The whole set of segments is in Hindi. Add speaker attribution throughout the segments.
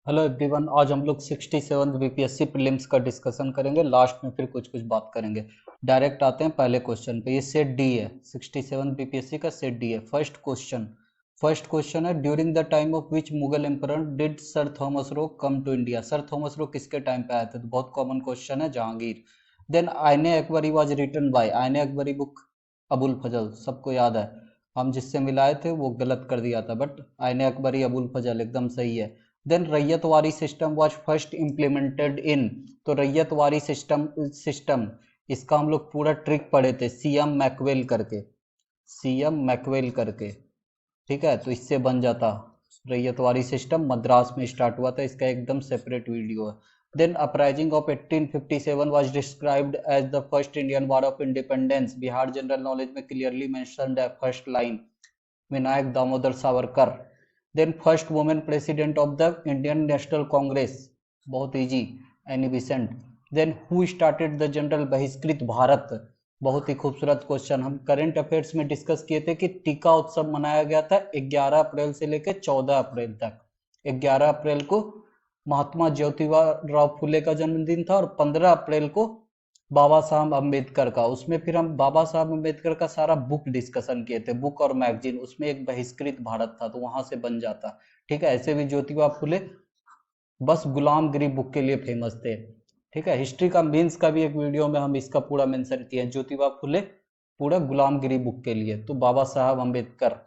Speaker 1: Hello everyone. आज हम लोग 67 बीपीएससी प्रीलिम्स का डिस्कशन करेंगे। लास्ट में फिर कुछ कुछ बात करेंगे। डायरेक्ट आते हैं पहले क्वेश्चन पे। ये सेट डी है, 67 बीपीएससी का सेट डी है। फर्स्ट क्वेश्चन है, during the time of which Mughal emperor did sir Thomas Roe come to India. Sir Thomas Roe किसके टाइम पे आए थे? तो बहुत कॉमन क्वेश्चन है, जहांगीर। देन आईने अकबरी वाज रिटन बाय, आईने अकबरी बुक अबुल फजल, सबको याद है। हम जिससे मिलाए थे वो गलत कर दिया था, बट आईने अकबरी अबुल फजल एकदम सही है। Then ryotwari system was first implemented in, तो रैयतवारी सिस्टम इसका हम लोग पूरा ट्रिक पढ़े थे, सीएम मैकवेल करके, सीएम मैकवेल करके। ठीक है, तो इससे बन जाता। रैयतवारी सिस्टम मद्रास में स्टार्ट हुआ था, इसका एकदम सेपरेट वीडियो है। Then uprising of 1857 was described as the first Indian war of independence. Bihar general knowledge में क्लियरली मेंशन्ड है first line, Vinayak Damodar Savarkar. Then first women president of the Indian National Congress, बहुत easy, Annie Besant. Then who started the journal Bahishkrit Bharat, बहुत ही खूबसूरत क्वेश्चन। हम करंट अफेयर्स में डिस्कस किए थे कि टीका उत्सव मनाया गया था 11 अप्रैल से लेकर 14 अप्रैल तक। 11 अप्रैल को महात्मा ज्योतिबा राव फुले का जन्मदिन था और 15 अप्रैल को बाबा साहब अम्बेडकर का। उसमें फिर हम बाबा साहब अम्बेडकर का सारा बुक डिस्कशन किए थे, बुक और मैगजीन। उसमें एक बहिष्कृत भारत था, तो वहां से बन जाता। ठीक है, ऐसे भी ज्योतिबा फुले बस गुलामगिरी बुक के लिए फेमस थे। ठीक है, हिस्ट्री का मीन्स का भी एक वीडियो में हम इसका पूरा मेंशन किए हैं, ज्योतिबा फुले पूरा गुलामगिरी बुक के लिए, तो बाबा साहब अम्बेडकर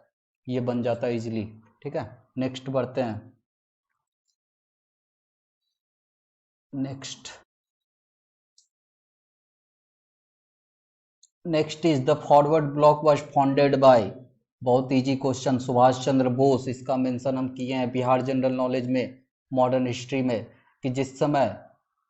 Speaker 1: ये बन जाता इजिली। ठीक है, नेक्स्ट बढ़ते हैं। Next next is the forward block was founded by, बहुत इजी क्वेश्चन, सुभाष चंद्र बोस। इसका मेंशन हम किए हैं बिहार जनरल नॉलेज में, मॉडर्न हिस्ट्री में, कि जिस समय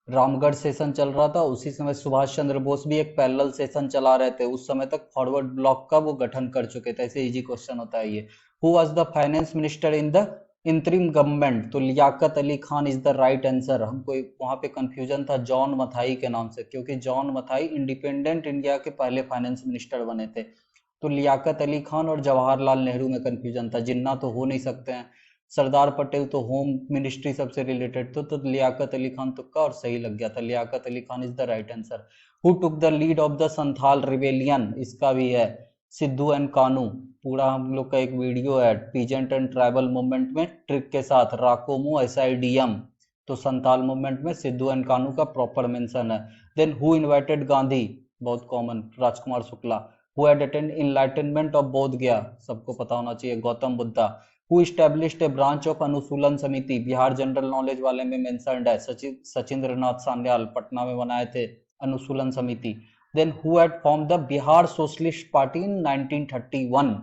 Speaker 1: रामगढ़ सेशन चल रहा था उसी समय सुभाष चंद्र बोस भी एक पैरेलल सेशन चला रहे थे। उस समय तक फॉरवर्ड ब्लॉक का वो गठन कर चुके थे। ऐसे इजी क्वेश्चन होता है ये। Who was the finance minister in the interim government, तो Liaquat Ali Khan is the right answer. हमको वहां पे कंफ्यूजन था जॉन मथाई के नाम से, क्योंकि जॉन मथाई इंडिपेंडेंट इंडिया के पहले फाइनेंस मिनिस्टर बने थे। तो लियाकत अली खान और जवाहरलाल नेहरू में कंफ्यूजन था, जिन्ना तो हो नहीं सकते हैं। सरदार पटेल तो होम मिनिस्ट्री सबसे रिलेटेड तो लियाकत अली खान तुक्का और सही लग गया था, Liaquat Ali Khan is the right answer. Who took the lead of the Santhal rebellion, इसका भी है सिद्धू एंड कानू। पूरा हम लोग का एक वीडियो है पीजेंट एंड ट्राइबल मूवमेंट में ट्रिक के साथ, राकोमो एसआईडीएम। तो संथाल मूवमेंट में सिद्धू एंड कानू का प्रॉपर मेंशन है। देन हु इनवाइटेड गांधी, बहुत common, Rajkumar Shukla. Who had attend enlightenment of Bodh Gaya, सबको पता होना चाहिए, Gautam Buddha. Who established a branch of Anushilan Samiti, Bihar general knowledge वाले में मेंशन्ड है, सचिंद्र नाथ सान्याल, पटना में बनाए थे अनुसूलन समिति। Then who had form the Bihar socialist party in 1931।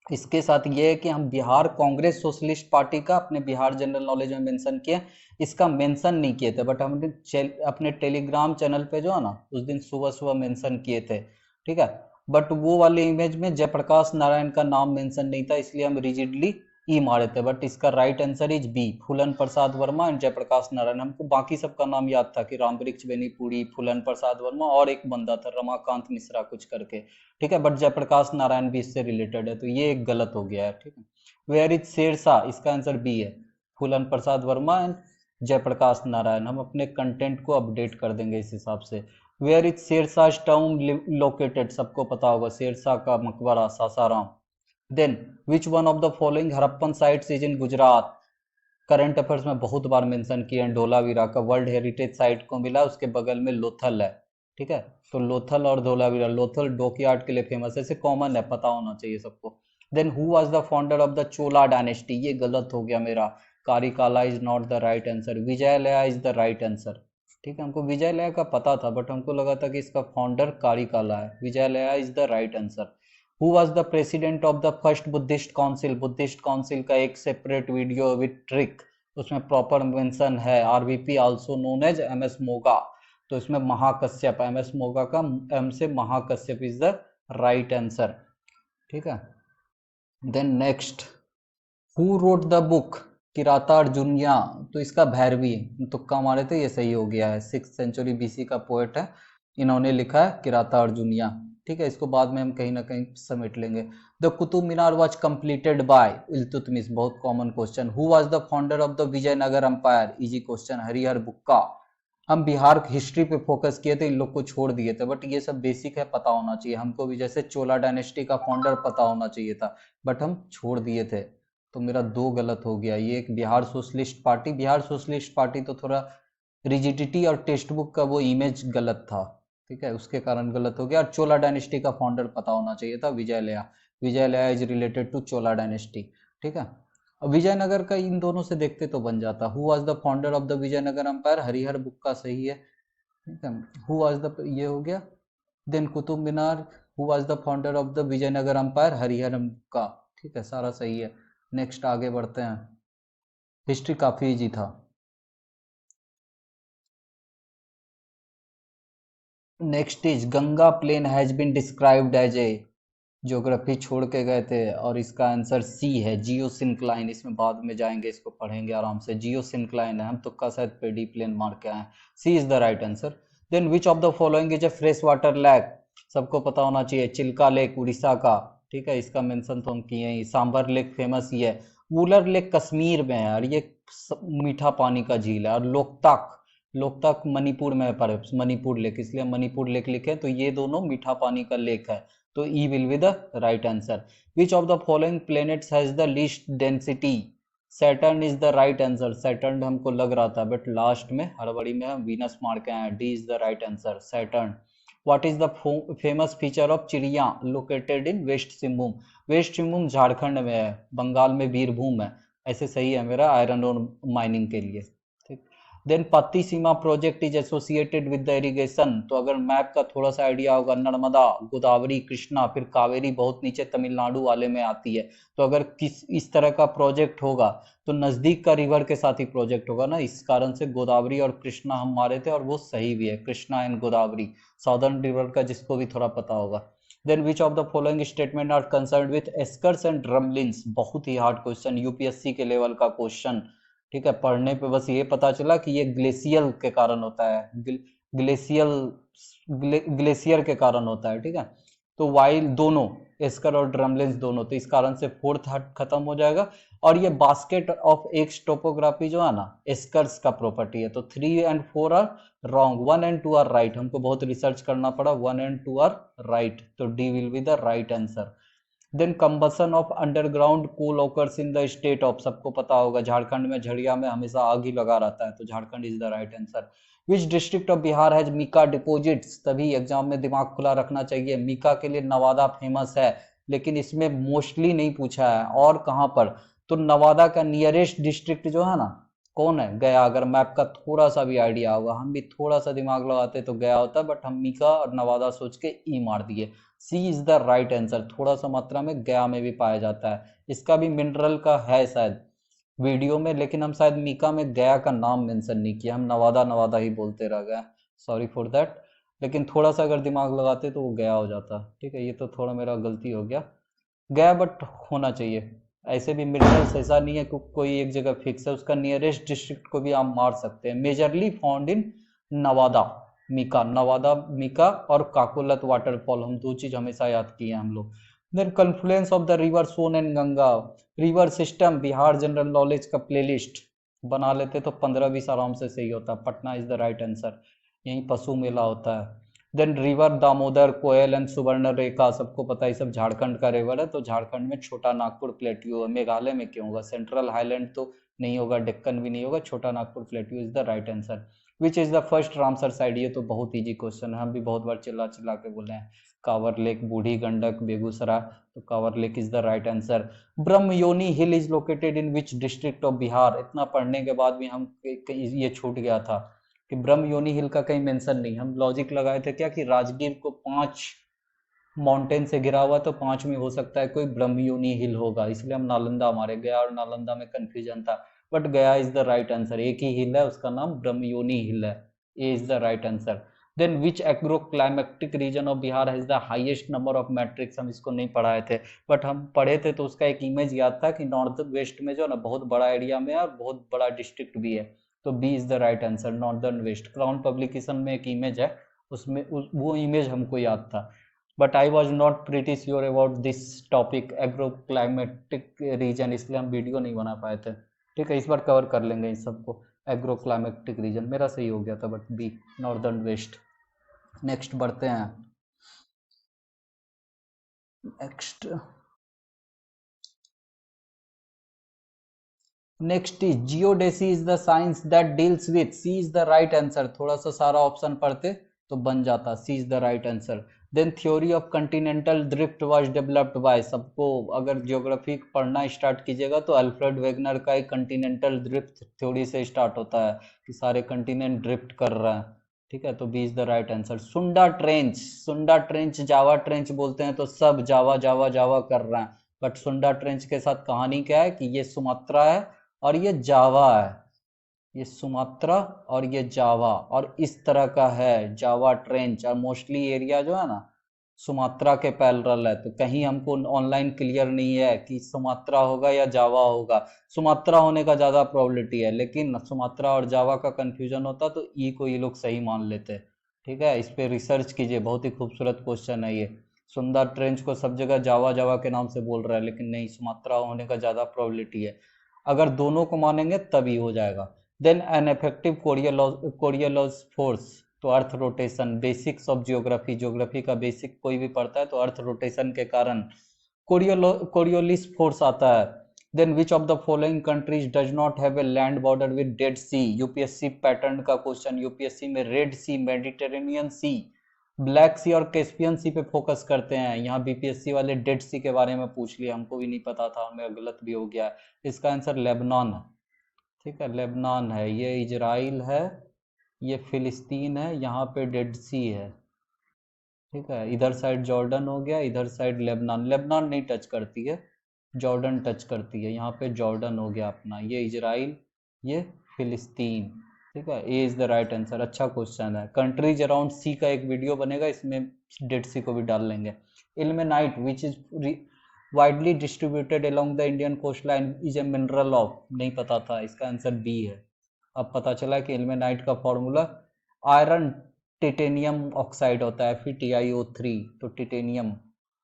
Speaker 1: इसके साथ ये है कि हम बिहार कांग्रेस सोशलिस्ट पार्टी का अपने बिहार जनरल नॉलेज में मेंशन किए, इसका मेंशन नहीं किए थे, बट हमने अपने टेलीग्राम चैनल पे जो है ना उस दिन सुबह सुबह मेंशन किए थे। ठीक है, बट वो वाले इमेज में जयप्रकाश नारायण का नाम मेंशन नहीं था, इसलिए हम रिजिडली ई मारे थे। बट इसका right answer is B, Phulan Prasad Verma and Jayaprakash Narayan. हमको बाकी सबका नाम याद था कि रामवृक्ष बेनीपुरी, फूलन प्रसाद वर्मा और एक बंदा था रमाकांत मिश्रा कुछ करके। ठीक है, बट जयप्रकाश नारायण भी इससे रिलेटेड है, तो ये एक गलत हो गया है। ठीक है, वेयर इज शेरशाह, इसका आंसर बी है, फूलन प्रसाद वर्मा एंड जयप्रकाश नारायण। हम अपने कंटेंट को अपडेट कर देंगे इस हिसाब से। Where is Shershah town located, सबको पता होगा शेरशाह का मकबरा Sasaram. Then which one of the following Harappan sites is in Gujarat, current affairs में बहुत बार मेंशन किए हैं, धोलावीरा का वर्ल्ड हेरिटेज साइट को मिला, उसके बगल में लोथल है। ठीक है, तो लोथल और धोलावीरा, लोथल डॉकयार्ड के लिए फेमस है, ऐसे कॉमन है, पता होना चाहिए सबको। Then who was the founder of the Chola dynasty, ये गलत हो गया मेरा, Karikala is not the right answer, Vijayalaya is the right answer. ठीक है, हमको विजयलया का पता था, बट हमको लगा था कि इसका फाउंडर कारिकाला है, Vijayalaya is the right answer. Who was the president of the first Buddhist council, Buddhist council का एक सेपरेट वीडियो विद ट्रिक, उसमें प्रॉपर मेंशन है, RVP also known as M S Moga. तो इसमें महाकश्यप, एम एस मोगा का एम से Mahakashyap is the right answer. ठीक है, then next, who wrote the book Kirata Arjuniya, तो इसका भैरवी, तुक्का मारे थे, ये सही हो गया है, 6th सेंचुरी बीसी का पोएट है, इन्होंने लिखा है किराता अर्जुनिया। ठीक है, इसको बाद में हम कहीं ना कहीं समेट लेंगे। The Qutub Minar was completed by Iltutmish, बहुत common question. Who was the founder of the Vijayanagar empire, easy question, Harihar Bukka. हम बिहार हिस्ट्री पे फोकस किए थे, इन लोग को छोड़ दिए थे, बट ये सब बेसिक है, पता होना चाहिए हमको भी। जैसे चोला डायनेस्टी का फाउंडर पता होना चाहिए था, बट हम छोड़ दिए थे, तो मेरा दो गलत हो गया। ये एक Bihar socialist party, Bihar socialist party तो थोड़ा रिजिडिटी और टेक्स्ट बुक का वो इमेज गलत था, ठीक है, उसके कारण गलत हो गया। और चोला डायनेस्टी का फाउंडर पता होना चाहिए था, Vijayalaya. Vijayalaya is related to Chola dynasty, ठीक है। अब विजयनगर का इन दोनों से देखते तो बन जाता। Who was the founder of the Vijayanagar empire, Harihar Bukka सही है, ठीक है। हु वाज द, ये हो गया। Then Qutub Minar, who was the founder of the Vijayanagar empire, Harihar Bukka, ठीक है, सारा सही है। नेक्स्ट आगे बढ़ते हैं, हिस्ट्री काफी इजी था। Next is Ganga plain has been described as a, geography छोड़ के गए थे, और इसका आंसर सी है, जियोसिंक्लाइन। इसमें बाद में जाएंगे, इसको पढ़ेंगे आराम से। जियोसिंक्लाइन है, हम तुक्का शायद पेडी प्लेन मार के आए। C is the right answer. Then which of the following is a fresh water lake, सबको पता होना चाहिए, चिल्का लेक उड़ीसा का, ठीक है, इसका मेंशन तो हम किए ही। सांबर लेक फेमस ही है। वुलर लेक कश्मीर में है यार, ये मीठा पानी का झील है। और लोकताक, लोकताक मणिपुर में है, पर मणिपुर लेक, इसलिए मणिपुर लेक लिखे, तो ये दोनों मीठा पानी का लेक है, तो E will be the right answer. Which of the following planets has the least density? Saturn is the right answer. Saturn हमको लग रहा था, बट लास्ट में हड़बड़ी में हम वीनस मार के आए। D is the right answer, Saturn. What is the famous feature of चिड़िया located in West Simbhum? West Singhbhum Jharkhand में है, बंगाल में बीरभूम है, ऐसे सही है मेरा, आयरन और माइनिंग के लिए, ठीक। Then Pattiseema project is associated with the irrigation, तो अगर मैप का थोड़ा सा आइडिया होगा, नर्मदा, गोदावरी, कृष्णा, फिर कावेरी बहुत नीचे तमिलनाडु वाले में आती है, तो अगर किस इस तरह का प्रोजेक्ट होगा तो नजदीक का रिवर के साथ ही प्रोजेक्ट होगा ना, इस कारण से गोदावरी और कृष्णा हम मारे थे, और वो सही भी है, Krishna and Godavari, southern river का जिसको भी थोड़ा पता होगा। Then which of the following statement are concerned with eskers and drumlins, बहुत ही हार्ड क्वेश्चन, यूपीएससी के लेवल का क्वेश्चन, ठीक है। पढ़ने पे बस ये पता चला कि ये ग्लेशियल के कारण होता है, ग्लेशियल ग्लेशियर के कारण होता है, ठीक है। तो वाइल दोनों, एस्कर और ड्रमलिन्स दोनों, तो इस कारण से फोर्थ हट खत्म हो जाएगा। और ये बास्केट ऑफ एक्स टोपोग्राफी जो है ना, एस्कर्स का प्रॉपर्टी है, तो 3 and 4 are wrong, 1 and 2 are right. हमको बहुत रिसर्च करना पड़ा, 1 and 2 आर राइट, तो D will be the right answer. Then combustion of underground coal occurs in the state of, सबको पता होगा, झारखंड में झड़िया में हमेशा आग ही लगा रहता है, तो Jharkhand is the right answer. Which district of Bihar has mica deposits, तभी एग्जाम में दिमाग खुला रखना चाहिए। मीका के लिए नवादा फेमस है, लेकिन इसमें मोस्टली नहीं पूछा है, और कहाँ पर, तो नवादा का नियरेस्ट डिस्ट्रिक्ट जो है ना, कौन है, गया। अगर मैप का थोड़ा सा भी आइडिया होगा, हम भी थोड़ा सा दिमाग लगाते तो गया होता, बट हम मीका और नवादा सोच के ई मार दिए। सी इज द राइट आंसर, थोड़ा सा मात्रा में गया में भी पाया जाता है, इसका भी मिनरल का है शायद वीडियो में, लेकिन हम शायद मीका में गया का नाम मेंशन नहीं किया, हम नवादा नवादा ही बोलते रह गए, सॉरी फॉर दैट। लेकिन थोड़ा सा अगर दिमाग लगाते तो वो गया हो जाता, ठीक है, ये तो थोड़ा मेरा गलती हो गया, गया बट होना चाहिए। ऐसे भी मिनरल्स ऐसा नहीं है कि कोई एक जगह फिक्स है, उसका नियरेस्ट डिस्ट्रिक्ट को भी आप मार सकते हैं। Majorly found in Nawada, mica, Nawada mica, और काकोलत वाटरफॉल, हम दो चीज हमेशा याद किए हैं हम लोग। Then confluence of the river Son and Ganga, river system, Bihar general knowledge का प्लेलिस्ट बना लेते तो 15-20 आराम से सही होता। Patna is the right answer, यही पशु मेला होता है। Then river Damodar, Koel and Subarna Rekha, सबको पता है सब झारखंड का रिवर है, तो झारखंड में छोटा नागपुर प्लेट्यू है। मेघालय में क्यों होगा, सेंट्रल हाईलैंड तो नहीं होगा, डेक्कन भी नहीं होगा, छोटा Nagpur plateau is the right answer. Which is the first Ramsar side, ये तो बहुत इजी क्वेश्चन है, हम भी बहुत बार चिल्ला चिल्ला के बोले हैं। कांवर लेक, बूढ़ी गंडक, बेगूसराय, तो Kanwar lake is the right answer. Brahmayoni hill is located in which district of Bihar, इतना पढ़ने के बाद भी हम ये छूट गया था कि ब्रह्मयोनी हिल का कहीं मेंशन नहीं। हम लॉजिक लगाए थे क्या कि राजगीर को 5 माउंटेन से घिरा हुआ, तो 5 में हो सकता है कोई ब्रह्मयोनी हिल होगा, इसलिए हम नालंदा हमारे गया और नालंदा में कंफ्यूजन था, बट गया इज द राइट आंसर। एक ही हिल है, उसका नाम ब्रह्मयोनी हिल है, A is the right answer. Then which agro climatic region of Bihar has the highest number of matrix, हम इसको नहीं पढ़ाए थे, बट हम पढ़े थे तो उसका एक इमेज याद था कि नॉर्थ वेस्ट में जो ना बहुत बड़ा एरिया में है और बहुत बड़ा डिस्ट्रिक्ट भी है, तो B is the right answer, northern west. Crown publication में एक इमेज है, उसमें वो इमेज हमको याद था। But I was not pretty sure about this topic agroclimatic region, इसलिए हम वीडियो नहीं बना पाए थे। ठीक है, इस बार कवर कर लेंगे इन सबको। एग्रोक्लाइमेटिक रीजन मेरा सही हो गया था, but B northern west. Next बढ़ते हैं। Next is geodesy is the science that deals with, C is the right answer. थोड़ा सा सारा ऑप्शन पढ़ते तो बन जाता, C is the right answer. Then theory of continental drift was developed by, सबको अगर ज्योग्राफी पढ़ना स्टार्ट कीजिएगा तो अल्फ्रेड वेगनर का एक कंटिनेंटल ड्रिफ्ट थ्योरी से स्टार्ट होता है कि सारे कंटिनेंट ड्रिफ्ट कर रहे हैं। ठीक है, तो B is the right answer. Sunda trench, Sunda trench Java trench बोलते हैं तो सब जावा जावा जावा कर रहे हैं, बट सुंडा ट्रेंच के साथ कहानी क्या है कि ये सुमात्रा है और ये जावा है, ये सुमात्रा और ये जावा, और इस तरह का है जावा ट्रेंच। और मोस्टली एरिया जो है ना सुमात्रा के पैरेलल है, तो कहीं हमको ऑनलाइन क्लियर नहीं है कि सुमात्रा होगा या जावा होगा। सुमात्रा होने का ज़्यादा प्रोबेबिलिटी है, लेकिन सुमात्रा और जावा का कंफ्यूजन होता तो ई को ये लोग सही मान लेते। ठीक है, इस पे रिसर्च कीजिए, बहुत ही खूबसूरत क्वेश्चन है ये। सुंदर ट्रेंच को सब जगह जावा जावा के नाम से बोल रहा है, लेकिन नहीं, सुमात्रा होने का ज़्यादा प्रोबेबिलिटी है। अगर दोनों को मानेंगे तभी हो जाएगा। देन एन इफेक्टिव कोरियोलॉज फोर्स, तो earth rotation, basics of geography, geography का बेसिक कोई भी पढ़ता है तो अर्थ रोटेशन के कारण कोरियोलिस फोर्स आता है। Then which of the following countries does not have a land border with Dead Sea, UPSC pattern का क्वेश्चन। यूपीएससी में Red Sea, Mediterranean Sea, Black Sea और कैस्पियन सी पे फोकस करते हैं। यहाँ बीपीएससी वाले डेड सी के बारे में पूछ लिया, हमको भी नहीं पता था, हमें गलत भी हो गया। इसका आंसर लेबनान है। ठीक है, लेबनान है, ये इजराइल है, ये फिलिस्तीन है, यहाँ पे डेड सी है। ठीक है, इधर साइड जॉर्डन हो गया, इधर साइड लेबनान। लेबनान नहीं टच करती है, जॉर्डन टच करती है। यहाँ पे जॉर्डन हो गया अपना, ये इजराइल, ये फिलिस्तीन। ठीक है, A is the right answer. अच्छा क्वेश्चन है। कंट्रीज अराउंड सी का एक वीडियो बनेगा, इसमें डेड सी को भी डाल लेंगे। Ilmenite which is widely distributed along the Indian coast line is a mineral of, नहीं पता था, इसका आंसर बी है। अब पता चला कि इल्मेनाइट का फॉर्मूला आयरन टिटेनियम ऑक्साइड होता है, FeTiO3, तो titanium,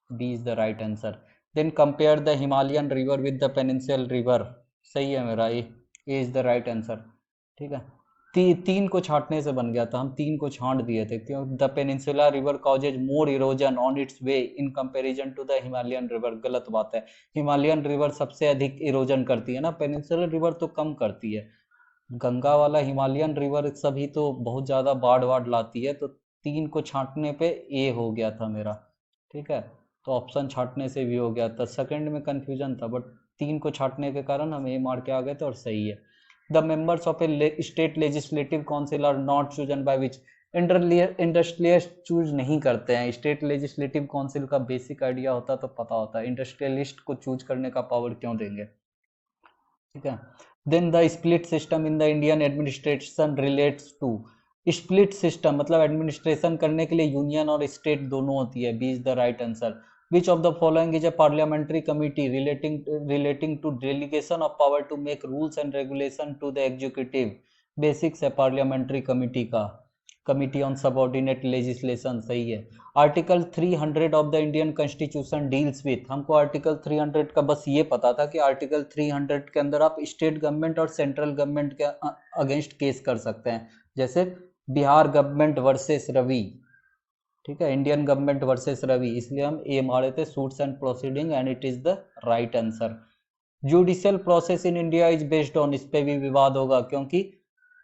Speaker 1: B is the right answer. Then compare the Himalayan river with the peninsular river, सही है मेरा, A is the right answer. ठीक है, तीन को छांटने से बन गया था, हम तीन को छांट दिए थे क्यों। The peninsular river causes more erosion on its way in comparison to the Himalayan river, गलत बात है। हिमालयन रिवर सबसे अधिक इरोजन करती है ना, पेनिनसुलर रिवर तो कम करती है। गंगा वाला हिमालयन रिवर सभी तो बहुत ज़्यादा बाढ़ वाढ़ लाती है, तो तीन को छांटने पे ए हो गया था मेरा। ठीक है, तो ऑप्शन छांटने से भी हो गया था, सेकंड में कंफ्यूजन था, बट तीन को छांटने के कारण हम ए मार के आ गए थे और सही है। The members of a state legislative council are not chosen by which, industrialist choose नहीं करते हैं। स्टेट लेजिस्लेटिव काउंसिल का बेसिक आइडिया होता तो पता होता है, इंडस्ट्रियलिस्ट को चूज करने का पावर क्यों देंगे। ठीक है, then the split system in the Indian administration relates to, split system मतलब एडमिनिस्ट्रेशन करने के लिए यूनियन और स्टेट दोनों होती है, B is the right answer. Which of the following is a parliamentary committee relating to delegation of power to make rules and regulation to the executive, basics है पार्लियामेंट्री कमिटी का, कमिटी ऑन सबऑर्डिनेट लेजिस्लेशन, सही है। Article 300 of the Indian constitution deals with, हमको आर्टिकल 300 का बस ये पता था कि आर्टिकल 300 के अंदर आप स्टेट गवर्नमेंट और सेंट्रल गवर्नमेंट के अगेंस्ट केस कर सकते हैं, जैसे बिहार गवर्नमेंट वर्सेस रवि। ठीक है, इंडियन गवर्नमेंट वर्सेस रवि, इसलिए हम ए मारे थे, suits and proceeding, and it is the right answer. Judicial process in India is based on, इस पे भी विवाद होगा क्योंकि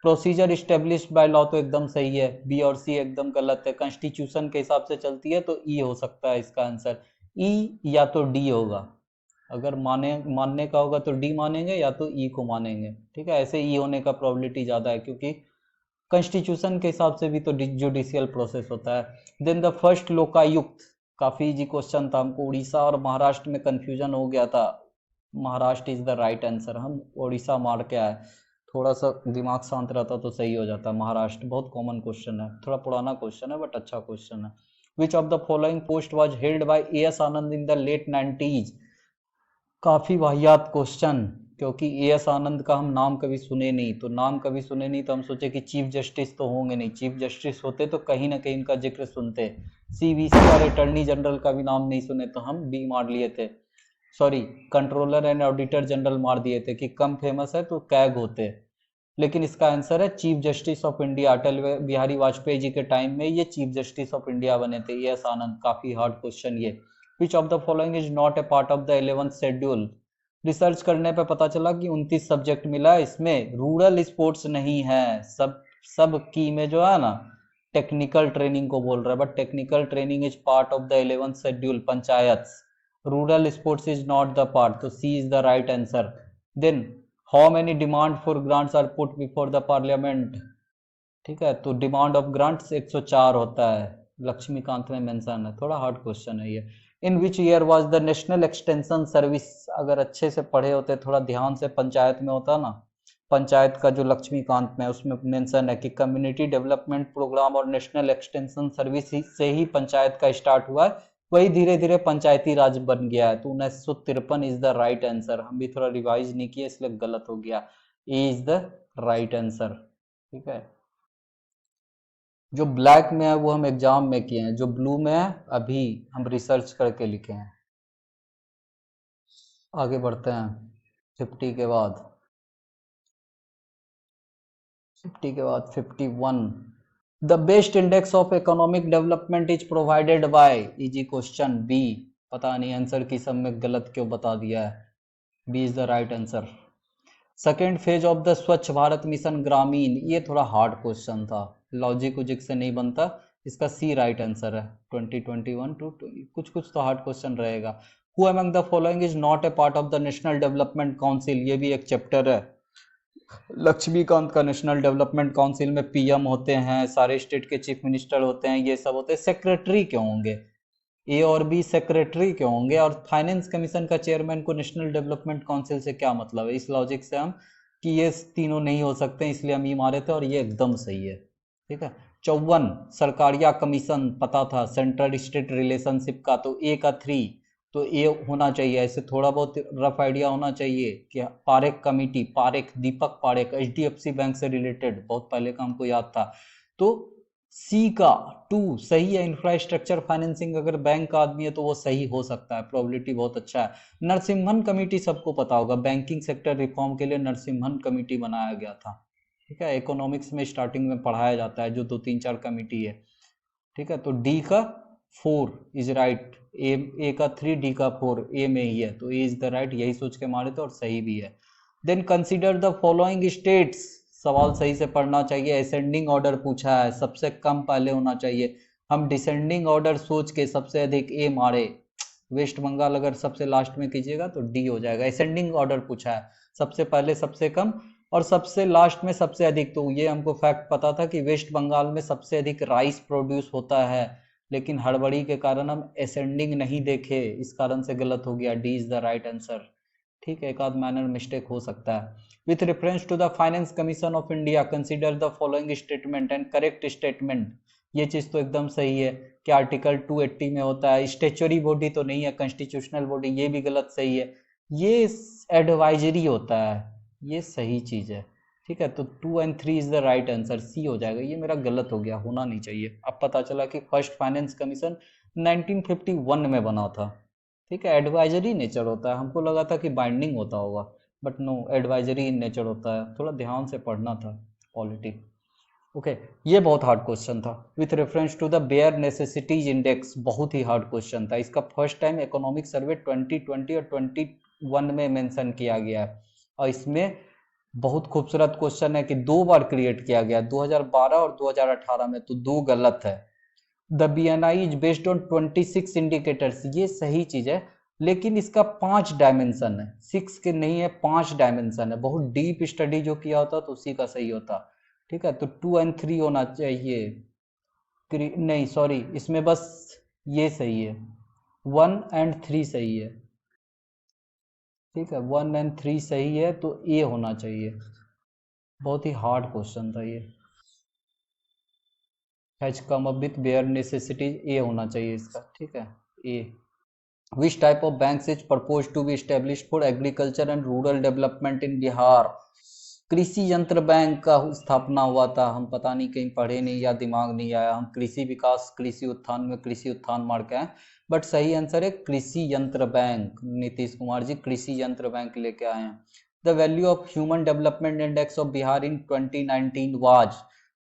Speaker 1: प्रोसीजर स्टेब्लिश्ड बाय लॉ तो एकदम सही है, बी और सी एकदम गलत है। कॉन्स्टिट्यूशन के हिसाब से चलती है तो ई हो सकता है इसका आंसर, ई या तो डी होगा। अगर मानने का होगा तो डी मानेंगे या तो ई को मानेंगे। ठीक है, ऐसे ई होने का प्रोबेबिलिटी ज़्यादा है क्योंकि कॉन्स्टिट्यूशन के हिसाब से भी तो जुडिशियल प्रोसेस होता है। देन द फर्स्ट लोकायुक्त, काफ़ी इजी क्वेश्चन था, हमको उड़ीसा और महाराष्ट्र में कन्फ्यूजन हो गया था। Maharashtra is the right answer, हम उड़ीसा मार के आए, थोड़ा सा दिमाग शांत रहता तो सही हो जाता। महाराष्ट्र बहुत कॉमन क्वेश्चन है, थोड़ा पुराना क्वेश्चन है बट अच्छा क्वेश्चन है। Which of the following post was held by S Anand in the late 90s, काफी वाहियात क्वेश्चन। क्योंकि एएस आनंद का हम नाम कभी सुने नहीं, तो नाम कभी सुने नहीं तो हम सोचे कि चीफ जस्टिस तो होंगे नहीं, चीफ जस्टिस होते तो कहीं ना कहीं इनका जिक्र सुनते। सीवीसी और अटॉर्नी जनरल का भी नाम नहीं सुने तो हम बी मार लिए थे, sorry controller and auditor general मार दिए थे कि कम फेमस है तो कैग होते। लेकिन इसका आंसर है chief justice of India. Atal Bihari Vajpayee ji के टाइम में ये चीफ जस्टिस ऑफ इंडिया बने थे। एएस आनंद। काफी हार्ड क्वेश्चन ये। Which of the following is not A part of the 11th schedule. Research करने पे पता चला कि 29 सब्जेक्ट मिला, इसमें रूरल स्पोर्ट्स नहीं है। सब की में जो है ना टेक्निकल ट्रेनिंग को बोल रहा है, but technical training is part of the 11th schedule panchayat. Rural sports is not the part, तो C is the right answer. Then how many demand for grants are put before the parliament. ठीक है, तो डिमांड ऑफ ग्रांट्स 104 होता है, लक्ष्मीकांत में मेंशन है। थोड़ा हार्ड क्वेश्चन है ये। In which year was the national extension service. अगर अच्छे से पढ़े होते, थोड़ा ध्यान से, पंचायत में होता ना, पंचायत का जो लक्ष्मीकांत में उसमें मेंशन है कि कम्युनिटी डेवलपमेंट प्रोग्राम और नेशनल एक्सटेंशन सर्विस से ही पंचायत का स्टार्ट हुआ है, वही धीरे धीरे पंचायती राज बन गया है। तो 1953 इज द राइट आंसर। हम भी थोड़ा रिवाइज नहीं किए इसलिए गलत हो गया। ए इज द राइट आंसर। ठीक है, जो ब्लैक में है वो हम एग्जाम में किए हैं, जो ब्लू में है अभी हम रिसर्च करके लिखे हैं। आगे बढ़ते हैं। 50 के बाद 51। The best index of economic development is provided by. Easy question B. पता नहीं आंसर की सब में गलत क्यों बता दिया है। B is the right answer. Second phase of the Swachh Bharat mission Gramin, ये थोड़ा हार्ड क्वेश्चन था, लॉजिक उजिक से नहीं बनता। इसका सी राइट आंसर है। 2021 टू कुछ कुछ तो हार्ड क्वेश्चन रहेगा। Who among the following is not A part of the national development council, ये भी एक चैप्टर है। लक्ष्मीकांत का नेशनल डेवलपमेंट काउंसिल में पीएम होते हैं, सारे स्टेट के चीफ मिनिस्टर होते हैं, ये सब होते हैं। सेक्रेटरी क्यों होंगे, ए और बी सेक्रेटरी क्यों होंगे, और फाइनेंस कमीशन का चेयरमैन को नेशनल डेवलपमेंट काउंसिल से क्या मतलब है। इस लॉजिक से हम कि ये तीनों नहीं हो सकते, इसलिए हम ये मारे थे और ये एकदम सही है। ठीक है। 54 सरकारिया कमीशन पता था, सेंट्रल स्टेट रिलेशनशिप का, तो ए का 3 तो ए होना चाहिए। ऐसे थोड़ा बहुत रफ आइडिया होना चाहिए कि Parekh committee, Parekh Deepak Parekh HDFC bank से रिलेटेड, बहुत पहले का हमको याद था। तो सी का 2 सही है। इंफ्रास्ट्रक्चर फाइनेंसिंग अगर बैंक का आदमी है तो वो सही हो सकता है, प्रोबेबिलिटी बहुत अच्छा है। नरसिम्हन कमेटी सबको पता होगा, बैंकिंग सेक्टर रिफॉर्म के लिए नरसिम्हन कमेटी बनाया गया था। ठीक है, इकोनॉमिक्स में स्टार्टिंग में पढ़ाया जाता है जो 2 3 4 कमेटी है। ठीक है, तो डी का 4 इज राइट। ए का 3, डी का 4, ए में ही है, तो ए इज द राइट। यही सोच के मारे थे और सही भी है। Then consider the following states. सवाल सही से पढ़ना चाहिए। असेंडिंग ऑर्डर पूछा है, सबसे कम पहले होना चाहिए। हम डिसेंडिंग ऑर्डर सोच के सबसे अधिक ए मारे। वेस्ट बंगाल अगर सबसे लास्ट में कीजिएगा तो डी हो जाएगा। असेंडिंग ऑर्डर पूछा है, सबसे पहले सबसे कम और सबसे लास्ट में सबसे अधिक। तो ये हमको फैक्ट पता था कि वेस्ट बंगाल में सबसे अधिक राइस प्रोड्यूस होता है, लेकिन हड़बड़ी के कारण हम असेंडिंग नहीं देखे, इस कारण से गलत हो गया। D is the right answer. ठीक है, एक आध माइनर मिस्टेक हो सकता है। With reference to the finance commission of India consider the following statement and correct statement. ये चीज तो एकदम सही है कि आर्टिकल 280 में होता है। स्टेचुरी बॉडी तो नहीं है, कॉन्स्टिट्यूशनल बॉडी, ये भी गलत सही है। ये एडवाइजरी होता है, ये सही चीज है। ठीक है, तो 2 और 3 इज द राइट आंसर, सी हो जाएगा। ये मेरा गलत हो गया, होना नहीं चाहिए। अब पता चला कि फर्स्ट फाइनेंस कमीशन 1951 में बना था। ठीक है, एडवाइजरी नेचर होता है, हमको लगा था कि बाइंडिंग होता होगा, but no, advisory in nature होता है। थोड़ा ध्यान से पढ़ना था पॉलिटी। ओके, ये बहुत हार्ड क्वेश्चन था। With reference to the bare necessities index, बहुत ही हार्ड क्वेश्चन था। इसका फर्स्ट टाइम इकोनॉमिक सर्वे 2020 और 21 में मेंशन किया गया है, और इसमें बहुत खूबसूरत क्वेश्चन है कि 2 बार क्रिएट किया गया, 2012 और 2018 में, तो 2 गलत है। The BNI is based on 26 indicators, ये सही चीज है, लेकिन इसका 5 डायमेंशन है, 6 के नहीं है, 5 डायमेंशन है। बहुत डीप स्टडी जो किया होता तो उसी का सही होता। ठीक है, तो 2 और 3 होना चाहिए। नहीं सॉरी, इसमें बस ये सही है, 1 और 3 सही है। ठीक है, 1 और 3 सही है, तो ए होना चाहिए। बहुत ही हार्ड क्वेश्चन था ये। Has come up with bare necessities, A होना चाहिए इसका। ठीक है, A. Which type of banks is propose to be established for agriculture and rural development in Bihar? Krishi Yantra bank का स्थापना हुआ था, हम पता नहीं कहीं पढ़े नहीं या दिमाग नहीं आया, हम कृषि विकास कृषि उत्थान में कृषि उत्थान मार के आए, बट सही आंसर है कृषि यंत्र बैंक। नीतीश कुमार जी कृषि यंत्र बैंक लेके आए हैं। The value of human development index of Bihar in 2019 was,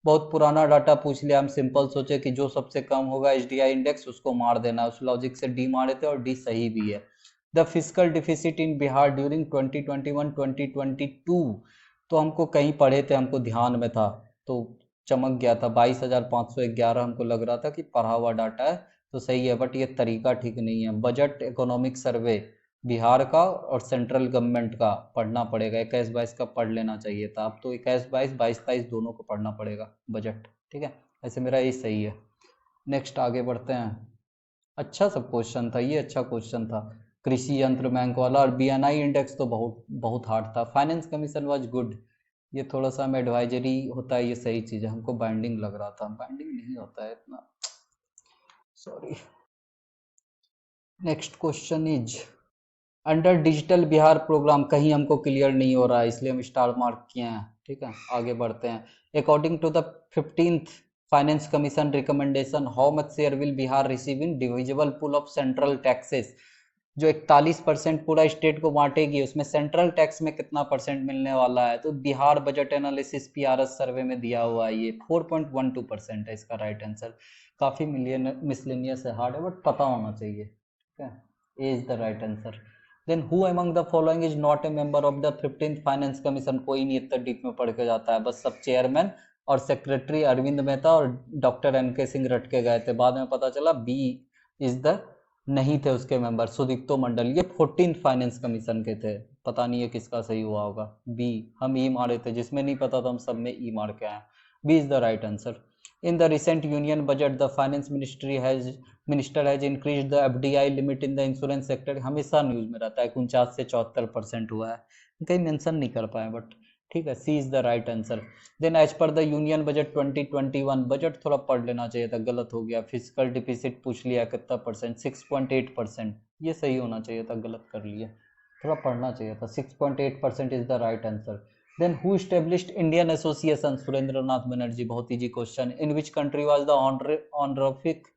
Speaker 1: बहुत पुराना डाटा पूछ लिया, हम सिंपल सोचे कि जो सबसे कम होगा एचडीआई इंडेक्स उसको मार देना, उस लॉजिक से डी मारे थे और डी सही भी है। The physical deficit in Bihar during 2021-2022, तो हमको कहीं पढ़े थे, हमको ध्यान में था तो चमक गया था, 22,511 हमको लग रहा था कि पढ़ा हुआ डाटा है तो सही है, बट ये तरीका ठीक नहीं है। बजट इकोनॉमिक सर्वे बिहार का और सेंट्रल गवर्नमेंट का पढ़ना पड़ेगा, 21-22 का पढ़ लेना चाहिए था, अब तो 21-22 22-23 दोनों को पढ़ना पड़ेगा बजट, ठीक है। ऐसे मेरा ये सही है। नेक्स्ट आगे बढ़ते हैं। अच्छा सब क्वेश्चन था ये, अच्छा क्वेश्चन था कृषि यंत्र बैंक वाला, और बीएनआई इंडेक्स तो बहुत बहुत हार्ड था। फाइनेंस कमीशन वाज गुड, ये थोड़ा सा हमें एडवाइजरी होता है, ये सही चीज़ है, हमको बाइंडिंग लग रहा था, बाइंडिंग नहीं होता है इतना, sorry. Next question is under digital Bihar program, कहीं हमको क्लियर नहीं हो रहा है इसलिए हम स्टार मार्क किए हैं, ठीक है। आगे बढ़ते हैं। According to the 15th finance commission recommendation, how much share will Bihar receive in divisible pool of central taxes? जो 41% पूरा स्टेट को बांटेगी उसमें सेंट्रल टैक्स में कितना परसेंट मिलने वाला है? तो Bihar budget analysis PRS survey में दिया हुआ है, ये 4.12% है इसका राइट आंसर। काफी मिसलेनियस है, हार्ड है, बट पता होना चाहिए, ठीक है। A is the right answer. Then who among the following is not a member of the 15th finance commission? कोई नहीं इतना डीप में पढ़ के जाता है, बस सब चेयरमैन और सेक्रेटरी अरविंद मेहता और डॉक्टर एनके सिंह रट के गए थे, बाद में पता चला बी इज द नहीं थे उसके मेंबर, सुदीप्तो मंडल, ये 14th फाइनेंस कमीशन के थे। पता नहीं है किसका सही हुआ होगा, बी। हम ई मारे थे, जिसमें नहीं पता था हम सब में ई मार के आए। B is the right answer. In the recent union budget the finance minister has increase the FDI limit in the insurance sector, हमेशा न्यूज में रहता है, 49 से 74% हुआ है, कहीं मेंशन नहीं कर पाए, बट ठीक है, C is the right answer. Then as per the union budget 2021, budget थोड़ा पढ़ लेना चाहिए था, गलत हो गया। फिजिकल डिफिसिट पूछ लिया कितना परसेंट, 6.8%, ये सही होना चाहिए था, गलत कर लिया, थोड़ा पढ़ना चाहिए था। 6.8% is the right answer. Then who established Indian association? Surendra Nath Banerjee, बहुत easy question. In which country was the honorific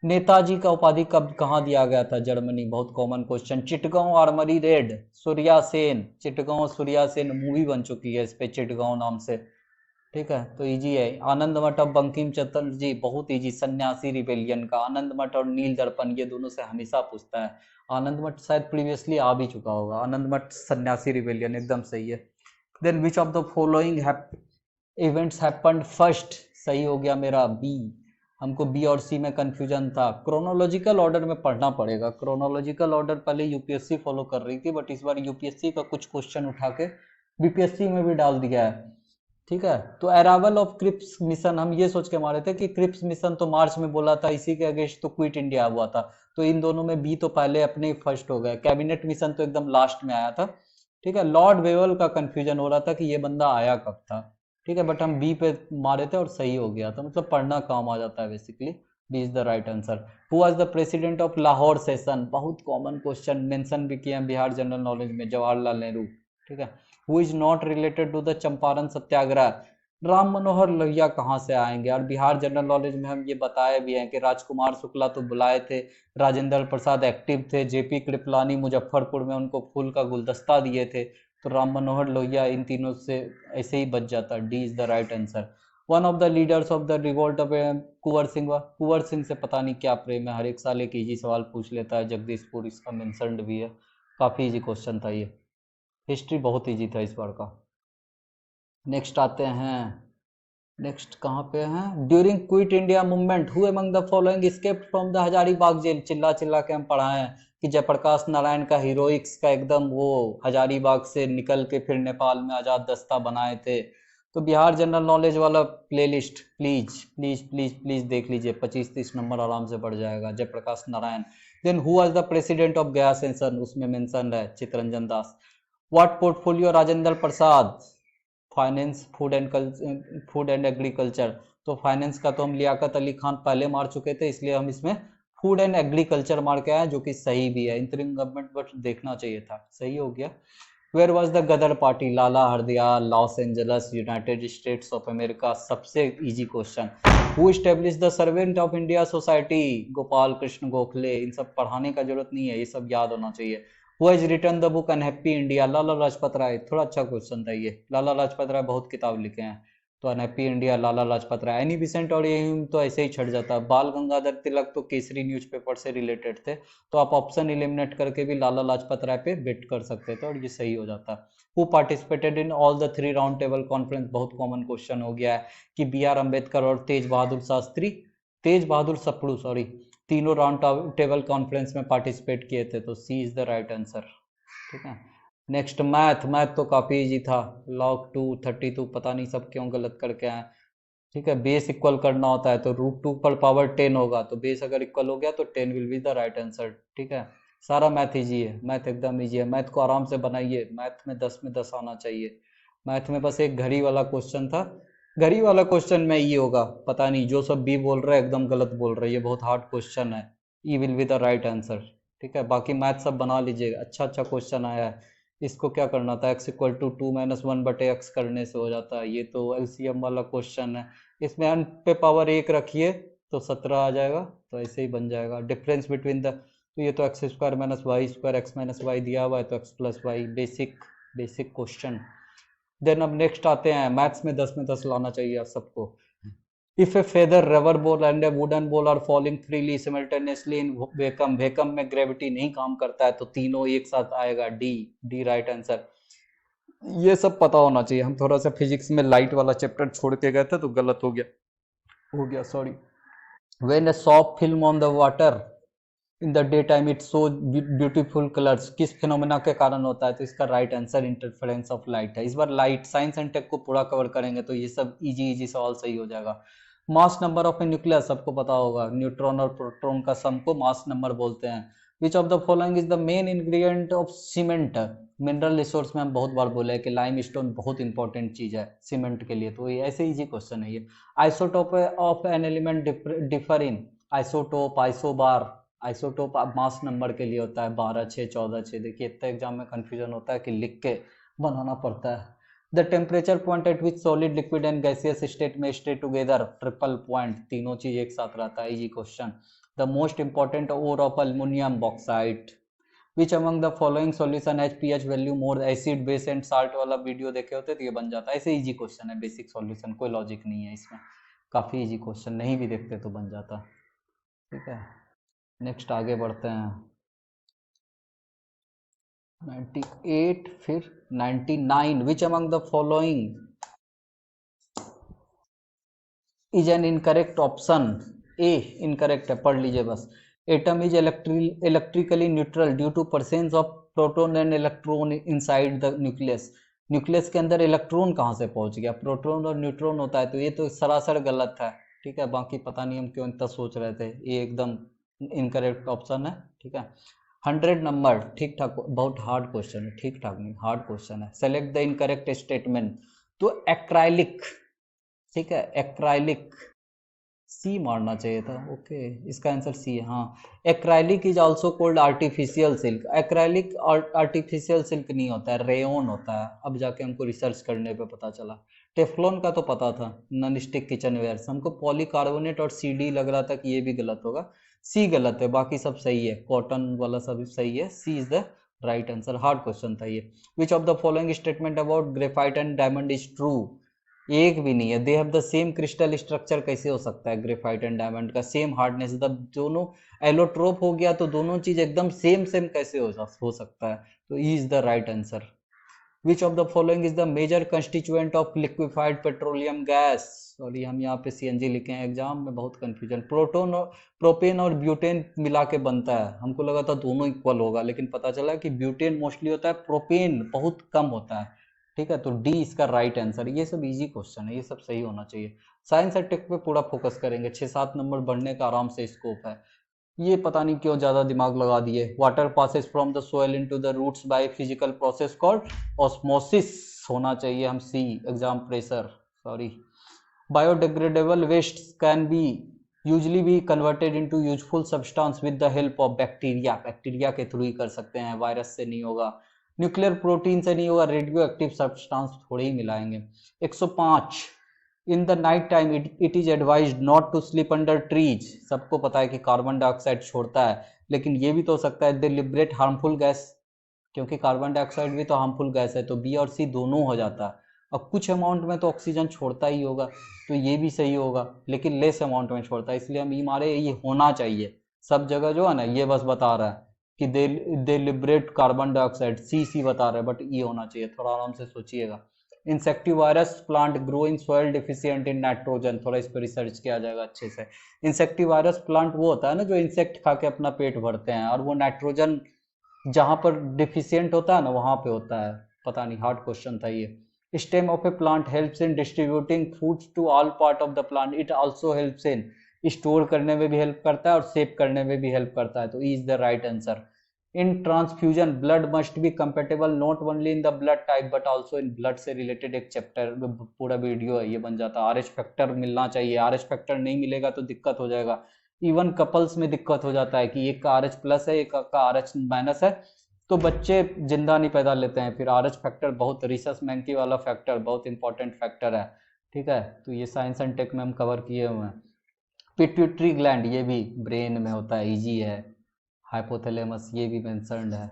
Speaker 1: Netaji का उपाधि कब कहाँ दिया गया था? जर्मनी, बहुत common question. Chittagong armoury raid, Surya Sen, Chittagong Surya Sen movie बन चुकी है इस पे चिटगांव नाम से, ठीक है, तो इजी है। आनंद मठ ऑफ बंकिम चटर्जी, बहुत इजी, सन्यासी रिबेलियन का। आनंद मठ और नील दर्पण, ये दोनों से हमेशा पूछता है। आनंद मठ शायद प्रीवियसली आ भी चुका होगा। आनंद मठ सन्यासी रिबेलियन एकदम सही है। Then which of the following events happened first? सही हो गया मेरा बी, हमको बी और सी में कंफ्यूजन था। क्रोनोलॉजिकल ऑर्डर में पढ़ना पड़ेगा, क्रोनोलॉजिकल ऑर्डर पहले यूपीएससी फॉलो कर रही थी, बट इस बार यूपीएससी का कुछ क्वेश्चन उठा के बीपीएससी में भी डाल दिया है, ठीक है। तो अराइवल ऑफ क्रिप्स मिशन, हम ये सोच के मारे थे कि क्रिप्स मिशन तो मार्च में बोला था, इसी के अगेंस्ट तो क्विट इंडिया हुआ था, तो इन दोनों में बी तो पहले अपने ही फर्स्ट हो गए। कैबिनेट मिशन तो एकदम लास्ट में आया था, ठीक है। लॉर्ड वेवल का कंफ्यूजन हो रहा था कि ये बंदा आया कब था, ठीक है, बट हम बी पे मारे थे और सही हो गया था, मतलब पढ़ना काम आ जाता है basically. B is the right answer. Who was the president of Lahore session? बहुत कॉमन क्वेश्चन, मेंशन भी किया बिहार जनरल नॉलेज में, जवाहरलाल नेहरू, ठीक है। Who is not related to the Champaran Satyagraha? Ram Manohar Lohia कहाँ से आएंगे? और बिहार जनरल नॉलेज में हम ये बताए भी हैं कि राजकुमार शुक्ला तो बुलाए थे, राजेंद्र प्रसाद एक्टिव थे, जेपी कृपलानी मुजफ्फरपुर में उनको फूल का गुलदस्ता दिए थे, तो राम मनोहर लोहिया इन तीनों से ऐसे ही बच जाता। D is the right answer. One of the leaders of the revolt of Kunwar Singh, Kunwar Singh से पता नहीं क्या प्रेम है, हर एक साल एक इजी सवाल पूछ लेता है, जगदीशपुर इसका मेंशन्ड भी है, काफ़ी इजी क्वेश्चन था ये, हिस्ट्री बहुत इजी था इस बार का। नेक्स्ट आते हैं, नेक्स्ट कहाँ पे हैं? During quit India movement who among the following escaped from the Hazaribagh jail? चिल्ला चिल्ला के हम पढ़ाए हैं कि जयप्रकाश नारायण का हीरोइक्स का एकदम वो हजारीबाग से निकल के फिर नेपाल में आजाद दस्ता बनाए थे। तो बिहार जनरल नॉलेज वाला playlist please please please please देख लीजिए, 25-30 नंबर आराम से बढ़ जाएगा। Jayaprakash Narayan. Then who was the president of Gaya session? उसमें मेंशन है Chittaranjan Das. What portfolio Rajendra Prasad? Finance, food and agriculture. तो फाइनेंस का तो हम लियाकत अली खान पहले मार चुके थे, इसलिए हम इसमें फूड एंड एग्रीकल्चर मार के आया, जो कि सही भी है, इंतरिम गवर्नमेंट बट देखना चाहिए था, सही हो गया। Where was the Ghadar party, Lala Hardayal, Los Angeles, United States of America. सबसे easy question. Who establish the servant of India society, Gopal Krishna Gokhale. इन सब पढ़ाने का जरूरत नहीं है, ये सब याद होना चाहिए। Who has written the book unhappy India, Lala Lajpat Rai. थोड़ा अच्छा क्वेश्चन था ये, लाला लाजपत राय बहुत किताब लिखे हैं। तो अनहैप्पी इंडिया लाला लाजपत राय। एनी बिसेंट और ये तो ऐसे ही छट जाता है। बाल गंगाधर तिलक तो केसरी न्यूज़पेपर से रिलेटेड थे, तो आप ऑप्शन एलिमिनेट करके भी लाला लाजपत राय पे बेट कर सकते थे और ये सही हो जाता। Who participated in all the 3 round table conference, बहुत कॉमन क्वेश्चन हो गया है कि बी आर अम्बेडकर और तेज बहादुर सप्रू सॉरी, तीनों राउंड टेबल कॉन्फ्रेंस में पार्टिसिपेट किए थे, तो C is the right answer. ठीक है, नेक्स्ट मैथ तो काफी इजी था। लॉग 232, पता नहीं सब क्यों गलत करके आए। ठीक है, बेस इक्वल करना होता है तो √2 पर पावर 10 होगा, तो बेस अगर इक्वल हो गया तो 10 will be the right answer. ठीक है, सारा मैथ इजी है, मैथ एकदम इजी है, मैथ को आराम से बनाइए, मैथ में 10 आना चाहिए। मैथ में बस एक घड़ी वाला क्वेश्चन था, घड़ी वाला क्वेश्चन में ई होगा, पता नहीं, जो सब बी बोल रहे हैं एकदम गलत बोल रहे हैं, ये बहुत हार्ड क्वेश्चन है। E will be the right answer. ठीक है, बाकी मैथ सब बना लीजिएगा, अच्छा अच्छा क्वेश्चन आया है। इसको क्या करना था, x=2 - 1/x करने से हो जाता है, ये तो एलसीएम वाला क्वेश्चन है। इसमें n पे पावर 1 रखिए तो 17 आ जाएगा, तो ऐसे ही बन जाएगा। डिफरेंस बिटवीन द, तो ये तो x² - y² x - y दिया हुआ है, तो x+y, बेसिक क्वेश्चन। देन अब नेक्स्ट आते हैं, मैथ्स में 10 लाना चाहिए आप सबको। If a feather, rubber ball and a wooden ball are falling freely simultaneously in vacuum, vacuum में ग्रेविटी नहीं काम करता है, तो तीनों एक साथ आएगा, डी राइट आंसर। ये सब पता होना चाहिए, हम थोड़ा सा फिजिक्स में लाइट वाला चैप्टर छोड़ के गए थे तो गलत हो गया sorry. When a soft film on the water in the day time it show beautiful colours, किस फिनोमेना के कारण होता है, तो इसका right answer interference of light है। इस बार लाइट साइंस एंड टेक को पूरा कवर करेंगे तो ये सब इजी सवाल सही हो जाएगा। Mass number of A nucleus सबको पता होगा, न्यूट्रॉन और प्रोटॉन का सम को मास नंबर बोलते हैं। विच of the following is the main ingredient of cement, mineral resource में हम बहुत बार बोले हैं कि लाइम स्टोन बहुत इंपॉर्टेंट चीज है सीमेंट के लिए, तो ये ऐसे इजी क्वेश्चन है ये। Isotope of an element differ in, isotope, isobar, isotope mass number के लिए होता है 12, 6, 14, 6। देखिए इतना एग्जाम में कंफ्यूजन होता है कि लिख के बनाना पड़ता है। The temperature point at which solid liquid and gaseous state में स्टे टुगेदर, ट्रिपल पॉइंट, तीनों चीज एक साथ रहता है, easy question. The most important ore of aluminium bauxite, which among the following solution H pH value more, acid base and salt वाला वीडियो देखे होते तो ये बन जाता है। ऐसे इजी क्वेश्चन है, बेसिक सॉल्यूशन, कोई लॉजिक नहीं है इसमें, काफी इजी क्वेश्चन, नहीं भी देखते तो बन जाता। ठीक है, नेक्स्ट आगे बढ़ते हैं। 98, फिर 99, which among the following is an incorrect option, A incorrect है, पढ़ लीजिए बस। Atom is electrically neutral due to presence of proton and electron inside the nucleus, nucleus के अंदर इलेक्ट्रॉन कहाँ से पहुंच गया, प्रोटॉन और न्यूट्रॉन होता है, तो ये तो सरासर गलत है। ठीक है, बाकी पता नहीं हम क्यों इतना सोच रहे थे, ये एकदम इनकरेक्ट ऑप्शन है। ठीक है, 100 नंबर, ठीक ठाक, बहुत हार्ड क्वेश्चन है, ठीक ठाक नहीं हार्ड क्वेश्चन है। सेलेक्ट द इनकरेक्ट स्टेटमेंट, तो एक्राइलिक, ठीक है, एक्राइलिक, सी मारना चाहिए था, ओके, इसका आंसर सी है, हाँ। Acrylic is also cold artificial silk, acrylic artificial silk नहीं होता है, रेयोन होता है, अब जाके हमको रिसर्च करने पे पता चला। टेफ्लॉन का तो पता था, नॉन स्टिक किचन वेयर, हमको पॉलीकार्बोनेट और सीडी लग रहा था कि ये भी गलत होगा, सी गलत है, बाकी सब सही है, कॉटन वाला सब सही है, C is the right answer. Hard question था ये। Which of the following statement about graphite and diamond is true, एक भी नहीं है। They have the same crystal structure, कैसे हो सकता है ग्रेफाइट एंड डायमंड का सेम हार्डनेस, जब दोनों एलोट्रोप हो गया तो दोनों चीज एकदम सेम कैसे हो सकता है, तो E is the right answer. Which of the following is the major constituent of liquefied petroleum gas, sorry हम यहाँ पे सीएनजी लिखे हैं, एग्जाम में बहुत कंफ्यूजन, प्रोटोन और प्रोपेन और ब्यूटेन मिला के बनता है, हमको लगा था दोनों इक्वल होगा, लेकिन पता चला कि ब्यूटेन मोस्टली होता है, प्रोपेन बहुत कम होता है। ठीक है, तो डी इसका राइट आंसर। ये सब इजी क्वेश्चन है, ये सब सही होना चाहिए। साइंस और टेक पे पूरा फोकस करेंगे, 6-7 नंबर बढ़ने का आराम से स्कोप है। ये पता नहीं क्यों ज्यादा दिमाग लगा दिए। Water passes from the soil into the roots by physical process called osmosis, होना चाहिए हम सी, exam pressure, sorry. Biodegradable waste can be usually भी converted into useful substance with the help of bacteria, bacteria के थ्रू ही कर सकते हैं, वायरस से नहीं होगा, न्यूक्लियर प्रोटीन से नहीं होगा, रेडियो एक्टिव सब्सटेंस थोड़े ही मिलाएंगे। 105 in the night time it is advised not to sleep under trees. सबको पता है कि कार्बन डाइऑक्साइड छोड़ता है, लेकिन ये भी तो हो सकता है डिलिबरेट हार्मफुल गैस, क्योंकि कार्बन डाइऑक्साइड भी तो हार्मफुल गैस है, तो बी और सी दोनों हो जाता है। अब कुछ अमाउंट में तो ऑक्सीजन छोड़ता ही होगा, तो ये भी सही होगा, लेकिन लेस अमाउंट में छोड़ता है, इसलिए हम ई मारे ये होना चाहिए। सब जगह जो है ना ये बस बता रहा है कि दे लिबरेट कार्बन डाइऑक्साइड, सी बता रहा है, बट ये होना चाहिए, थोड़ा आराम से सोचिएगा। Insectivorous plant grow in soil deficient in nitrogen, थोड़ा इस पर रिसर्च किया जाएगा अच्छे से। इंसेक्टिवायरस प्लांट वो होता है ना जो इंसेक्ट खा के अपना पेट भरते हैं, और वो नाइट्रोजन जहां पर डिफिशियंट होता है ना वहां पे होता है। पता नहीं, हार्ड क्वेश्चन था ये। Stem of a plant helps in distributing foods to all part of the plant, it also helps in, store करने में भी हेल्प करता है और सेव करने में भी हेल्प करता है, तो is the right answer. In transfusion blood must be compatible not only in the blood type but also in blood से रिलेटेड एक चैप्टर पूरा वीडियो है, ये बन जाता है। आरएच फैक्टर मिलना चाहिए, आरएच फैक्टर नहीं मिलेगा तो दिक्कत हो जाएगा। इवन कपल्स में दिक्कत हो जाता है कि एक का आरएच प्लस है, एक का आरएच माइनस है, तो बच्चे जिंदा नहीं पैदा लेते हैं। फिर आरएच फैक्टर बहुत रिसर्च मैंकी वाला फैक्टर, बहुत इंपॉर्टेंट फैक्टर है, ठीक है। तो ये साइंस एंड टेक में हम कवर किए हुए हैं। पिट्यूटरी ग्लैंड ये भी ब्रेन में होता है, इजी है। हाइपोथैलेमस ये भी मेंशन्ड है।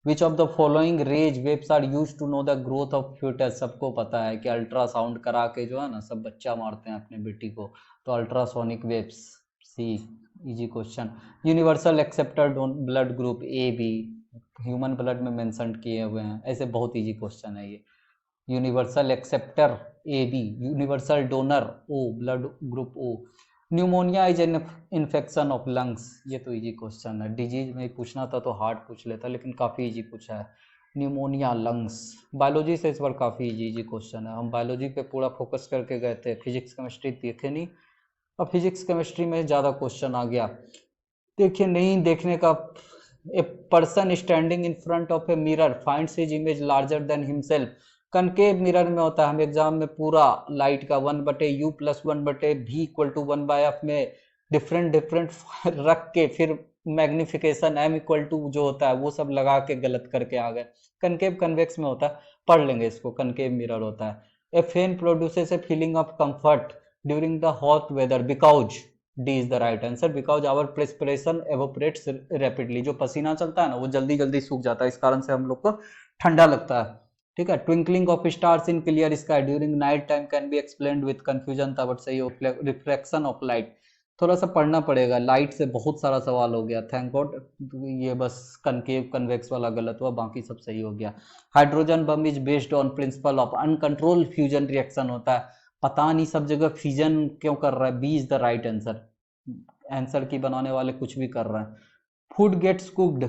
Speaker 1: Which of the following rays waves are use to know the growth of foetus, सबको पता है कि अल्ट्रासाउंड करा के जो है ना सब बच्चा मारते हैं अपने बेटी को, तो ultrasonic waves, C easy question. Universal acceptor blood group, A B, human blood में मेंशन किए हुए हैं, ऐसे बहुत इजी क्वेश्चन है ये। Universal acceptor A B, universal donor O, blood group O. Pneumonia is an infection of lungs, ये तो इजी क्वेश्चन है, डिजीज में पूछना था तो हार्ड पूछ लेता, लेकिन काफ़ी इजी पूछा है। न्यूमोनिया लंग्स, बायोलॉजी से इस बार काफ़ी इजी इजी क्वेश्चन है, हम बायोलॉजी पे पूरा फोकस करके गए थे, फिजिक्स केमिस्ट्री देखे नहीं, अब फिजिक्स केमिस्ट्री में ज़्यादा क्वेश्चन आ गया। देखिए नहीं देखने का, a person standing in front of a mirror finds his image larger than himself, concave mirror में होता है, हम एग्जाम में पूरा लाइट का 1/u plus 1/v equal to 1/f में डिफरेंट डिफरेंट रख के फिर मैग्निफिकेशन m इक्वल टू जो होता है वो सब लगा के गलत करके आ गए। कनकेव कन्वेक्स में होता है, पढ़ लेंगे इसको, कनकेव मिरर होता है। A fan produces a feeling of comfort during the hot weather because, D is the right answer, because our perspiration evaporates rapidly, जो पसीना चलता है ना वो जल्दी जल्दी सूख जाता है, इस कारण से हम लोग को ठंडा लगता है, ठीक है। Twinkling of stars in clear sky during night time can be explained with confusion था, बट सही हो। रिफ्लेक्शन ऑफ लाइट, थोड़ा सा पढ़ना पड़ेगा, लाइट से बहुत सारा सवाल हो गया, थैंक गॉड ये बस कनकेव कन्वेक्स वाला गलत हुआ, बाकी सब सही हो गया। Hydrogen bomb is based on principle of uncontrolled fusion reaction होता है, पता नहीं सब जगह फ्यूजन क्यों कर रहा है, B is the right answer, answer की बनाने वाले कुछ भी कर रहे हैं। Food gets cooked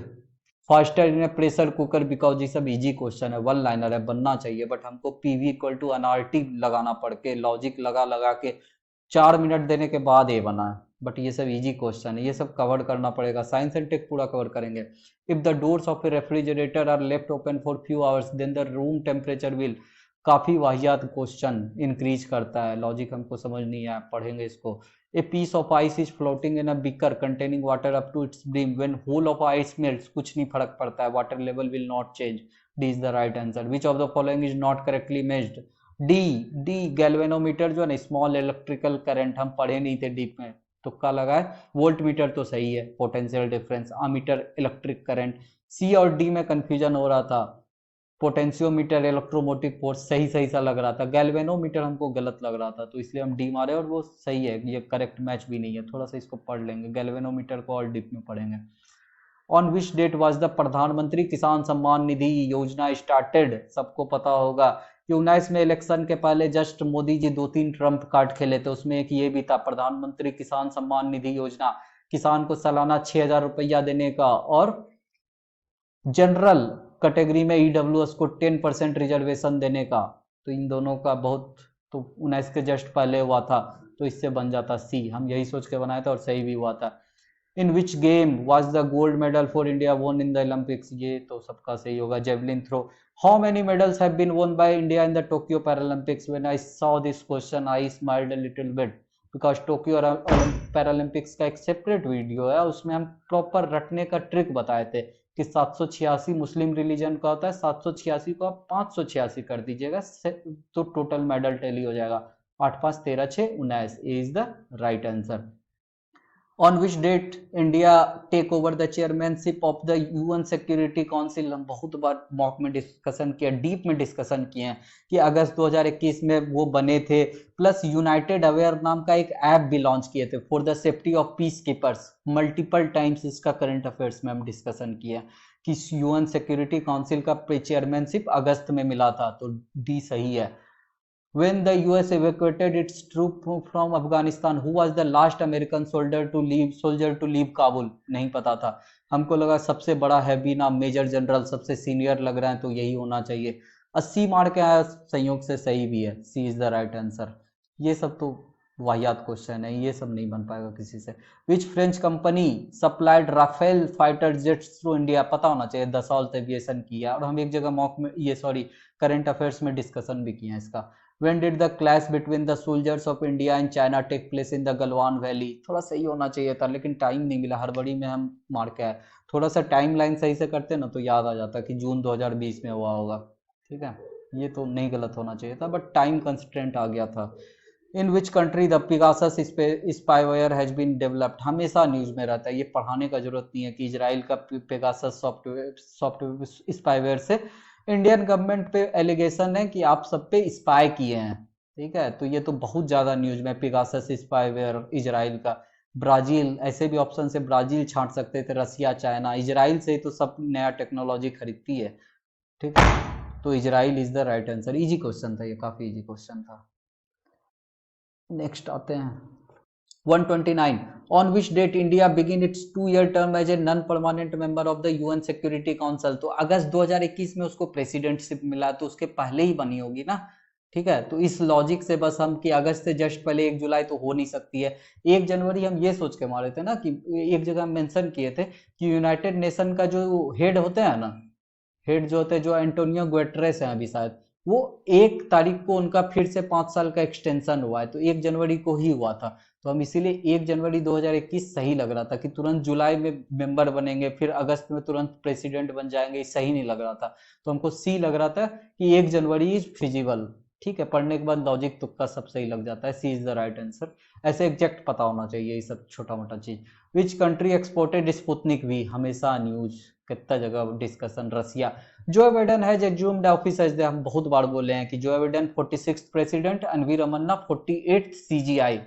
Speaker 1: faster in a pressure cooker because, ये सब इजी क्वेश्चन है, वन लाइनर है, बनना चाहिए, बट हमको पीवी इक्वल टू एनआरटी लगाना पड़ के, लॉजिक लगा लगा के 4 मिनट देने के बाद ये बना है, बट ये सब इजी क्वेश्चन है, ये सब कवर करना पड़ेगा, साइंस एंड टेक पूरा कवर करेंगे। If the doors of a refrigerator are left open for few hours then the room temperature will, काफी वाहियात क्वेश्चन, इंक्रीज करता है, लॉजिक हमको समझ नहीं आया, पढ़ेंगे इसको। A piece of ice is floating in a beaker containing water up to its brim when whole of ice melts, कुछ नहीं फर्क पड़ता है, water level will not change, D is the right answer. Which of the following is not correctly matched, D, D galvanometer जो है ना स्मॉल इलेक्ट्रिकल करंट, हम पढ़े नहीं थे डीप में, तुक्का लगा है। वोल्ट मीटर तो सही है, potential difference, ammeter electric current, C और डी में कंफ्यूजन हो रहा था, पोटेंशियोमीटर इलेक्ट्रोमोटिव फोर्स सही सही सा लग रहा था, गैल्वेनोमीटर हमको गलत लग रहा था, तो इसलिए हम डी मारे, और वो सही है, ये करेक्ट मैच भी नहीं है, थोड़ा सा इसको पढ़ लेंगे, गैल्वेनोमीटर को और डीप में पढ़ेंगे। On which date was the Pradhanmantri Kisan Samman Nidhi योजना स्टार्टेड, सबको पता होगा कि 19 में इलेक्शन के पहले just Modi ji 2-3 Trump card खेले थे, उसमें एक ये भी था प्रधानमंत्री किसान सम्मान निधि योजना, किसान को सालाना 6,000 रुपया देने का, और जनरल कैटेगरी में ईडब्ल्यूएस को 10% रिजर्वेशन देने का, तो इन दोनों का बहुत, तो 19 के जस्ट पहले हुआ था, तो इससे बन जाता सी, हम यही सोच के बनाया था और सही भी हुआ था। In which game was the gold medal for India won in the Olympics, ये तो सबका सही होगा, javelin throw. How many medals have been won by India in the Tokyo Paralympics, when I saw this question I smiled a little bit, because Tokyo और पैरालंपिक्स का एक सेपरेट वीडियो है, उसमें हम प्रॉपर रटने का ट्रिक बताए थे कि 786 मुस्लिम रिलीजन का होता है, 786 को आप 586 कर दीजिएगा तो टोटल मेडल टैली हो जाएगा। 8 5 13 6 19 is the right answer. On which date India take over the chairmanship of the UN security council. हम बहुत बार मॉक में डिस्कशन किया, डीप में डिस्कशन किए हैं कि अगस्त 2021 में वो बने थे, प्लस यूनाइटेड अवेयर नाम का एक ऐप भी लॉन्च किए थे for the safety of peace keepers. Multiple times इसका करंट अफेयर्स में हम डिस्कशन किया कि यूएन सिक्योरिटी काउंसिल का चेयरमैनशिप अगस्त में मिला था, तो डी सही है। When the US evacuated its troops from Afghanistan, who was the last American soldier to leave Kabul? नहीं पता था, हमको लगा सबसे बड़ा हैवी नाम मेजर जनरल, सबसे सीनियर लग रहा है तो यही होना चाहिए। 80 मार्क आया, संयोग से सही भी है, C is the right answer. ये सब तो वाहियात क्वेश्चन है, ये सब नहीं बन पाएगा किसी से। Which French company supplied Rafale fighter jets through India? पता होना चाहिए, दसॉल्ट एविएशन किया, और हम एक जगह मॉक में ये करंट अफेयर्स में डिस्कशन भी किया इसका। When did the clash between the soldiers of India and China take place in the Galwan Valley? थोड़ा सही होना चाहिए था लेकिन टाइम नहीं मिला, हड़बड़ी में हम मार के आए। थोड़ा सा टाइम लाइन सही से करते ना तो याद आ जाता कि जून 2020 में हुआ होगा। ठीक है, ये तो नहीं गलत होना चाहिए था, बट टाइम कंस्ट्रेंट आ गया था। In which country the Pegasus spyware has been developed? हमेशा न्यूज में रहता है, ये पढ़ाने का जरूरत नहीं है कि इजराइल का पेगासस सॉफ्टवेयर स्पाईवेयर से इंडियन गवर्नमेंट पे एलिगेशन है कि आप सब पे स्पाई किए हैं। ठीक है, तो ये तो बहुत ज्यादा न्यूज में, पेगासस स्पाईवेयर इजराइल का। ब्राजील, ऐसे भी ऑप्शन से ब्राजील छांट सकते थे, रसिया, चाइना, इजराइल से ही तो सब नया टेक्नोलॉजी खरीदती है। ठीक है, तो Israel is the right answer. Easy question था ये, काफी इजी क्वेश्चन था। नेक्स्ट आते हैं 129। On which date India begin its 2 year term as a non permanent member of the UN security council? तो अगस्त 2021 में उसको प्रेसिडेंटशिप मिला, तो उसके पहले ही बनी होगी ना। ठीक है, तो इस लॉजिक से बस हम कि अगस्त से जस्ट पहले 1 जुलाई तो हो नहीं सकती है। 1 जनवरी हम ये सोच के मारे थे ना कि एक जगह मेंशन किए थे कि यूनाइटेड नेशन का जो हेड होते हैं ना, हेड जो होते हैं, जो एंटोनियो गुटेरेस हैं अभी शायद, वो 1 तारीख को उनका फिर से 5 साल का एक्सटेंशन हुआ है, तो 1 जनवरी को ही हुआ था। तो हम इसीलिए 1 जनवरी 2021 सही लग रहा था कि तुरंत जुलाई में मेंबर बनेंगे फिर अगस्त में तुरंत प्रेसिडेंट बन जाएंगे, सही नहीं लग रहा था। तो हमको सी लग रहा था कि 1 जनवरी इज फिजिबल। ठीक है, पढ़ने के बाद लॉजिक तुक्का सब सही लग जाता है, C is the right answer. ऐसे एग्जैक्ट पता होना चाहिए ये सब छोटा मोटा चीज। Which country exported Sputnik V? हमेशा न्यूज, कितना जगह discussion. Russia. Joe Biden has assumed office as, हम बहुत बार बोले हैं कि Joe Biden 46th president, and V Ramana 48th CJI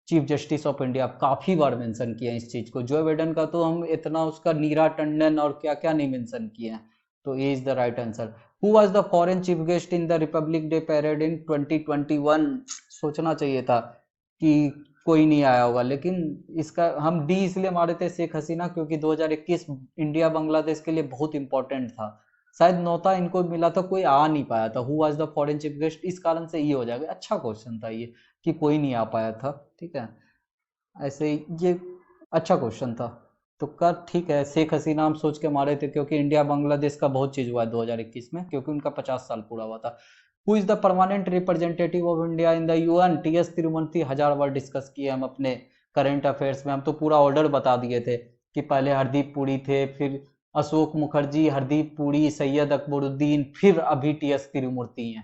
Speaker 1: chief justice of India. काफी बार मेंशन किया इस चीज को, जो बाइडेन का तो हम इतना, उसका नीरा टंडन और क्या क्या नहीं मेंशन किए हैं। तो ये is the right answer. Who was the foreign chief guest in the republic day parade in 2021? सोचना चाहिए था कि कोई नहीं आया होगा, लेकिन इसका हम डी इसलिए मारे थे, शेख हसीना, क्योंकि 2021 इंडिया बांग्लादेश के लिए बहुत इंपॉर्टेंट था। शायद नौता इनको मिला था, कोई आ नहीं पाया था। Who was the foreign chief guest, इस कारण से ये हो जाएगा। अच्छा क्वेश्चन था ये कि कोई नहीं आ पाया था। ठीक है, ऐसे ये अच्छा क्वेश्चन था। तो कर ठीक है, शेख हसीना हम सोच के मारे थे क्योंकि इंडिया बांग्लादेश का बहुत चीज हुआ है 2021 में, क्योंकि उनका 50 साल पूरा हुआ था। Who is the permanent representative of India in the UN? TS Tirumurti. 1000 बार डिस्कस किए हम अपने करंट अफेयर्स में, हम तो पूरा ऑर्डर बता दिए थे कि पहले हरदीप पुरी थे, फिर अशोक मुखर्जी, हरदीप पुरी, सैयद अकबरुद्दीन, फिर अभी टीएस तिरुमूर्ति हैं।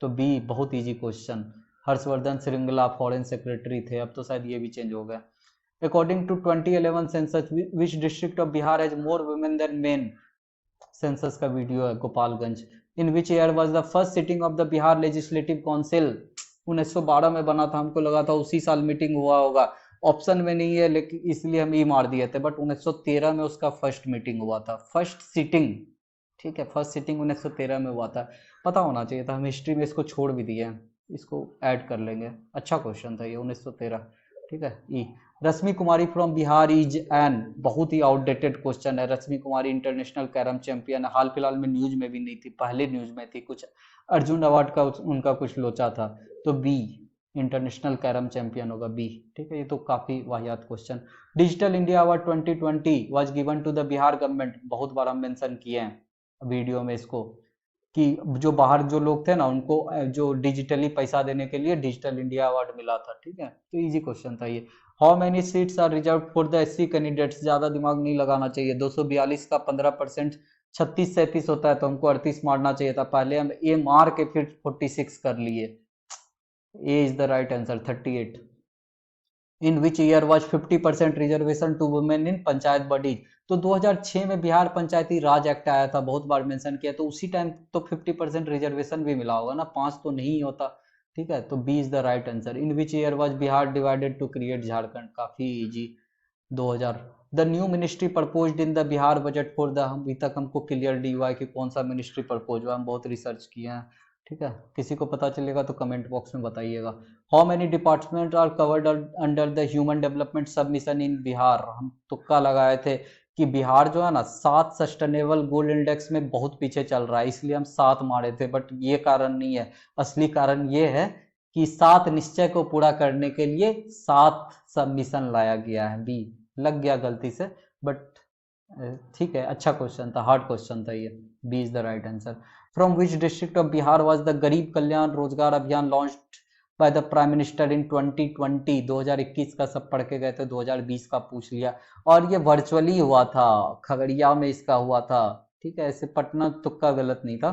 Speaker 1: तो बी बहुत easy question. Harshvardhan Shringla foreign secretary थे, अब तो शायद ये भी चेंज हो गया। According to 2011 census, which district of Bihar has more women than men? Census का वीडियो है, Gopalganj. In which year was the first sitting of the Bihar legislative council? 1912 में बना था, हमको लगा था उसी साल मीटिंग हुआ होगा। ऑप्शन में नहीं है लेकिन इसलिए हम ई मार दिए थे, बट 1913 में उसका फर्स्ट मीटिंग हुआ था, फर्स्ट सिटिंग। ठीक है, फर्स्ट सिटिंग 1913 में हुआ था। पता होना चाहिए था, हम हिस्ट्री में इसको छोड़ भी दिए हैं, इसको ऐड कर लेंगे। अच्छा क्वेश्चन था ये, 1913। ठीक है, ई। रश्मि कुमारी फ्रॉम बिहार इज एन, बहुत ही आउटडेटेड क्वेश्चन है। रश्मि कुमारी इंटरनेशनल कैरम चैंपियन, हाल फिलहाल में न्यूज में भी नहीं थी, पहले न्यूज में थी, कुछ अर्जुन अवार्ड का उनका कुछ लोचा था। तो बी इंटरनेशनल कैरम चैंपियन होगा, बी। ठीक है, ये तो काफी वाहियात question. Digital India award 2020 was given to the Bihar government, बहुत बार हम मेंशन किए हैं वीडियो में इसको। कि जो बाहर जो लोग थे ना उनको जो डिजिटली पैसा देने के लिए डिजिटल इंडिया अवार्ड मिला था। ठीक है, तो इजी क्वेश्चन था ये। How many seats are reserve for the SC candidates, ज्यादा दिमाग नहीं लगाना चाहिए। 242 का 15%, 36-37 होता है, तो हमको 38 मारना चाहिए था। पहले हम ए मार के फिर 46 कर लिए। A is the right answer, 38। In which year was 50% reservation to women in panchayat bodies, तो 2006 में बिहार पंचायती राज एक्ट आया था, बहुत बार मेंशन किया, तो उसी टाइम तो 50% रिजर्वेशन भी मिला होगा ना, 5 तो नहीं होता। ठीक है, तो B is the right answer. In which year was Bihar divided to create Jharkhand, काफी easy, 2000। The new ministry proposed in the Bihar budget for the, अभी तक हमको क्लियर डी हुआ है कि कौन सा मिनिस्ट्री प्रपोज हुआ, हम बहुत रिसर्च किए हैं। ठीक है, किसी को पता चलेगा तो कमेंट बॉक्स में बताइएगा। How many department are covered under the human development sub mission in Bihar, हम तुक्का लगाए थे कि बिहार जो है ना 7 सस्टेनेबल गोल इंडेक्स में बहुत पीछे चल रहा है, इसलिए हम 7 मारे थे, बट ये कारण नहीं है। असली कारण ये है कि 7 निश्चय को पूरा करने के लिए 7 सब मिशन लाया गया है। बी लग गया गलती से, बट ठीक है, अच्छा क्वेश्चन था, हार्ड क्वेश्चन था ये। B is the right answer. From which district of Bihar was the Garib Kalyan Rojgar Abhiyan launched by the prime minister in 2020, 2021 का सब पढ़ के गए थे, 2020 का पूछ लिया। और ये वर्चुअली हुआ था, खगड़िया में इसका हुआ था। ठीक है, ऐसे पटना तुक्का गलत नहीं था,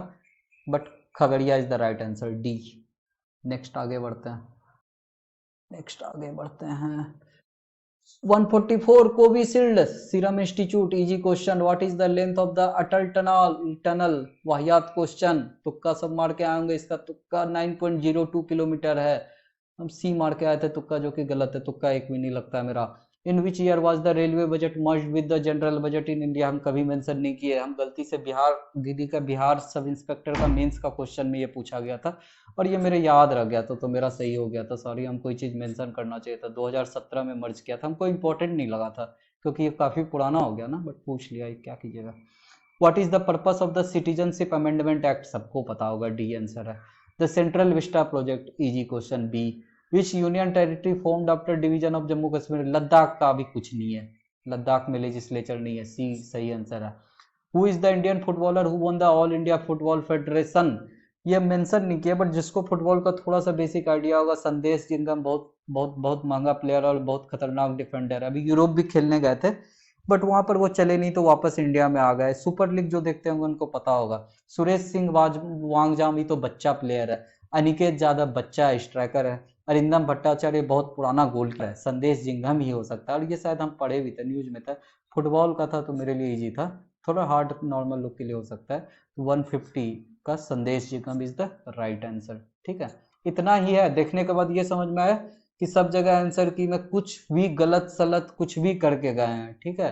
Speaker 1: but Khagaria is the right answer, D. Next आगे बढ़ते हैं, नेक्स्ट आगे बढ़ते हैं। 144 Covishield serum institute, easy question. What is the length of the Atal tunnel, वाहियात क्वेश्चन, तुक्का सब मार के आएंगे, इसका तुक्का 9.02 किलोमीटर है। हम सी मार के आए थे तुक्का, जो कि गलत है, तुक्का एक भी नहीं लगता है मेरा। In which year was the railway budget merged with the general budget in India, हम कभी मेंशन नहीं किए, हम गलती से बिहार दीदी का बिहार सब इंस्पेक्टर का मेंस का क्वेश्चन में ये पूछा गया था और ये मेरे याद रह गया था, तो मेरा सही हो गया था। सॉरी, हम कोई चीज़ मेंशन करना चाहिए था। 2017 में मर्ज किया था, हमको इंपॉर्टेंट नहीं लगा था क्योंकि ये काफ़ी पुराना हो गया ना, बट पूछ लिया, क्या कीजिएगा। What is the purpose of the citizenship amendment act, सबको पता होगा, डी आंसर है। The central vista project, easy question, B. Which union territory formed after division of Jammu Kashmir, Ladakh का अभी कुछ नहीं है, लद्दाख में लेजिस्लेचर नहीं है, सी सही आंसर है। Who is the Indian footballer who won the all India football federation, ये मेंशन नहीं किया, बट जिसको फुटबॉल का थोड़ा सा बेसिक आइडिया होगा, संदेश जिनका बहुत बहुत बहुत महंगा प्लेयर और बहुत खतरनाक डिफेंडर है। अभी यूरोप भी खेलने गए थे, बट वहां पर वो चले नहीं, तो वापस इंडिया में आ गए। सुपर लीग जो देखते होंगे उनको पता होगा। सुरेश सिंह वांगजाम, तो बच्चा प्लेयर है। अनिकेत यादव बच्चा स्ट्राइकर है। अरिंदम भट्टाचार्य बहुत पुराना गोल है। संदेश जिंघम ही हो सकता है, और ये शायद हम पढ़े भी थे, न्यूज में था। फुटबॉल का था तो मेरे लिए इजी था, थोड़ा हार्ड नॉर्मल लोग के लिए हो सकता है। 150 का संदेश जिंघम इज द राइट आंसर। ठीक है, इतना ही है। देखने के बाद ये समझ में आया कि सब जगह आंसर की में कुछ भी गलत सलत कुछ भी करके गए हैं। ठीक है,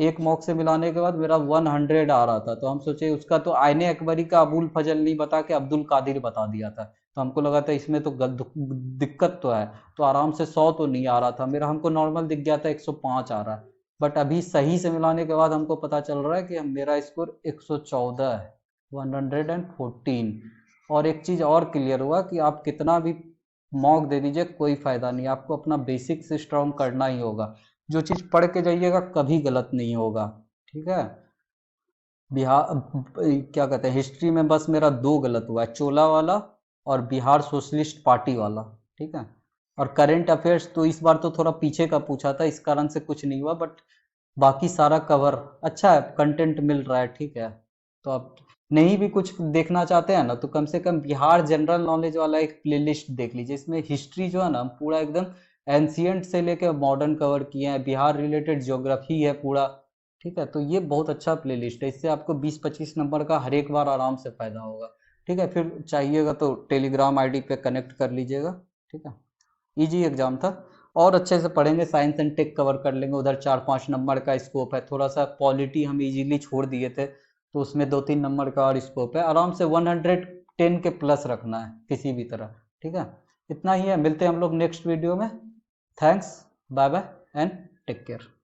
Speaker 1: एक मॉक से मिलाने के बाद मेरा 100 आ रहा था, तो हम सोचे उसका तो आईने अकबरी का अबुल फजल नहीं बता के अब्दुल कादिर बता दिया था, तो हमको लगा था इसमें तो दिक्कत तो है, तो आराम से 100 तो नहीं आ रहा था मेरा, हमको नॉर्मल दिख गया था 105 आ रहा है। बट अभी सही से मिलाने के बाद हमको पता चल रहा है कि मेरा स्कोर 114 है, 114। और एक चीज़ और क्लियर हुआ कि आप कितना भी मॉक दे दीजिए कोई फायदा नहीं, आपको अपना बेसिक से स्ट्रॉन्ग करना ही होगा। जो चीज पढ़ के जाइएगा कभी गलत नहीं होगा। ठीक है, बिहार क्या कहते हैं, हिस्ट्री में बस मेरा 2 गलत हुआ है, चोला वाला और बिहार सोशलिस्ट पार्टी वाला। ठीक है, और करंट अफेयर्स तो इस बार तो थोड़ा पीछे का पूछा था, इस कारण से कुछ नहीं हुआ, बट बाकी सारा कवर अच्छा है, कंटेंट मिल रहा है। ठीक है, तो आप नहीं भी कुछ देखना चाहते हैं ना, तो कम से कम बिहार जनरल नॉलेज वाला एक प्लेलिस्ट देख लीजिए, इसमें हिस्ट्री जो है ना पूरा एकदम एंशियंट से लेकर मॉडर्न कवर किए हैं, बिहार रिलेटेड ज्योग्राफी है पूरा। ठीक है, तो ये बहुत अच्छा प्लेलिस्ट है, इससे आपको 20-25 नंबर का हर एक बार आराम से फायदा होगा। ठीक है, फिर चाहिएगा तो टेलीग्राम आईडी पे कनेक्ट कर लीजिएगा। ठीक है, इजी एग्जाम था, और अच्छे से पढ़ेंगे साइंस एंड टेक कवर कर लेंगे, उधर 4-5 नंबर का स्कोप है। थोड़ा सा पॉलिटी हम इजीली छोड़ दिए थे, तो उसमें 2-3 नंबर का और स्कोप है, आराम से 110 के प्लस रखना है किसी भी तरह। ठीक है, इतना ही है, मिलते हैं हम लोग नेक्स्ट वीडियो में। Thanks, bye bye and take care.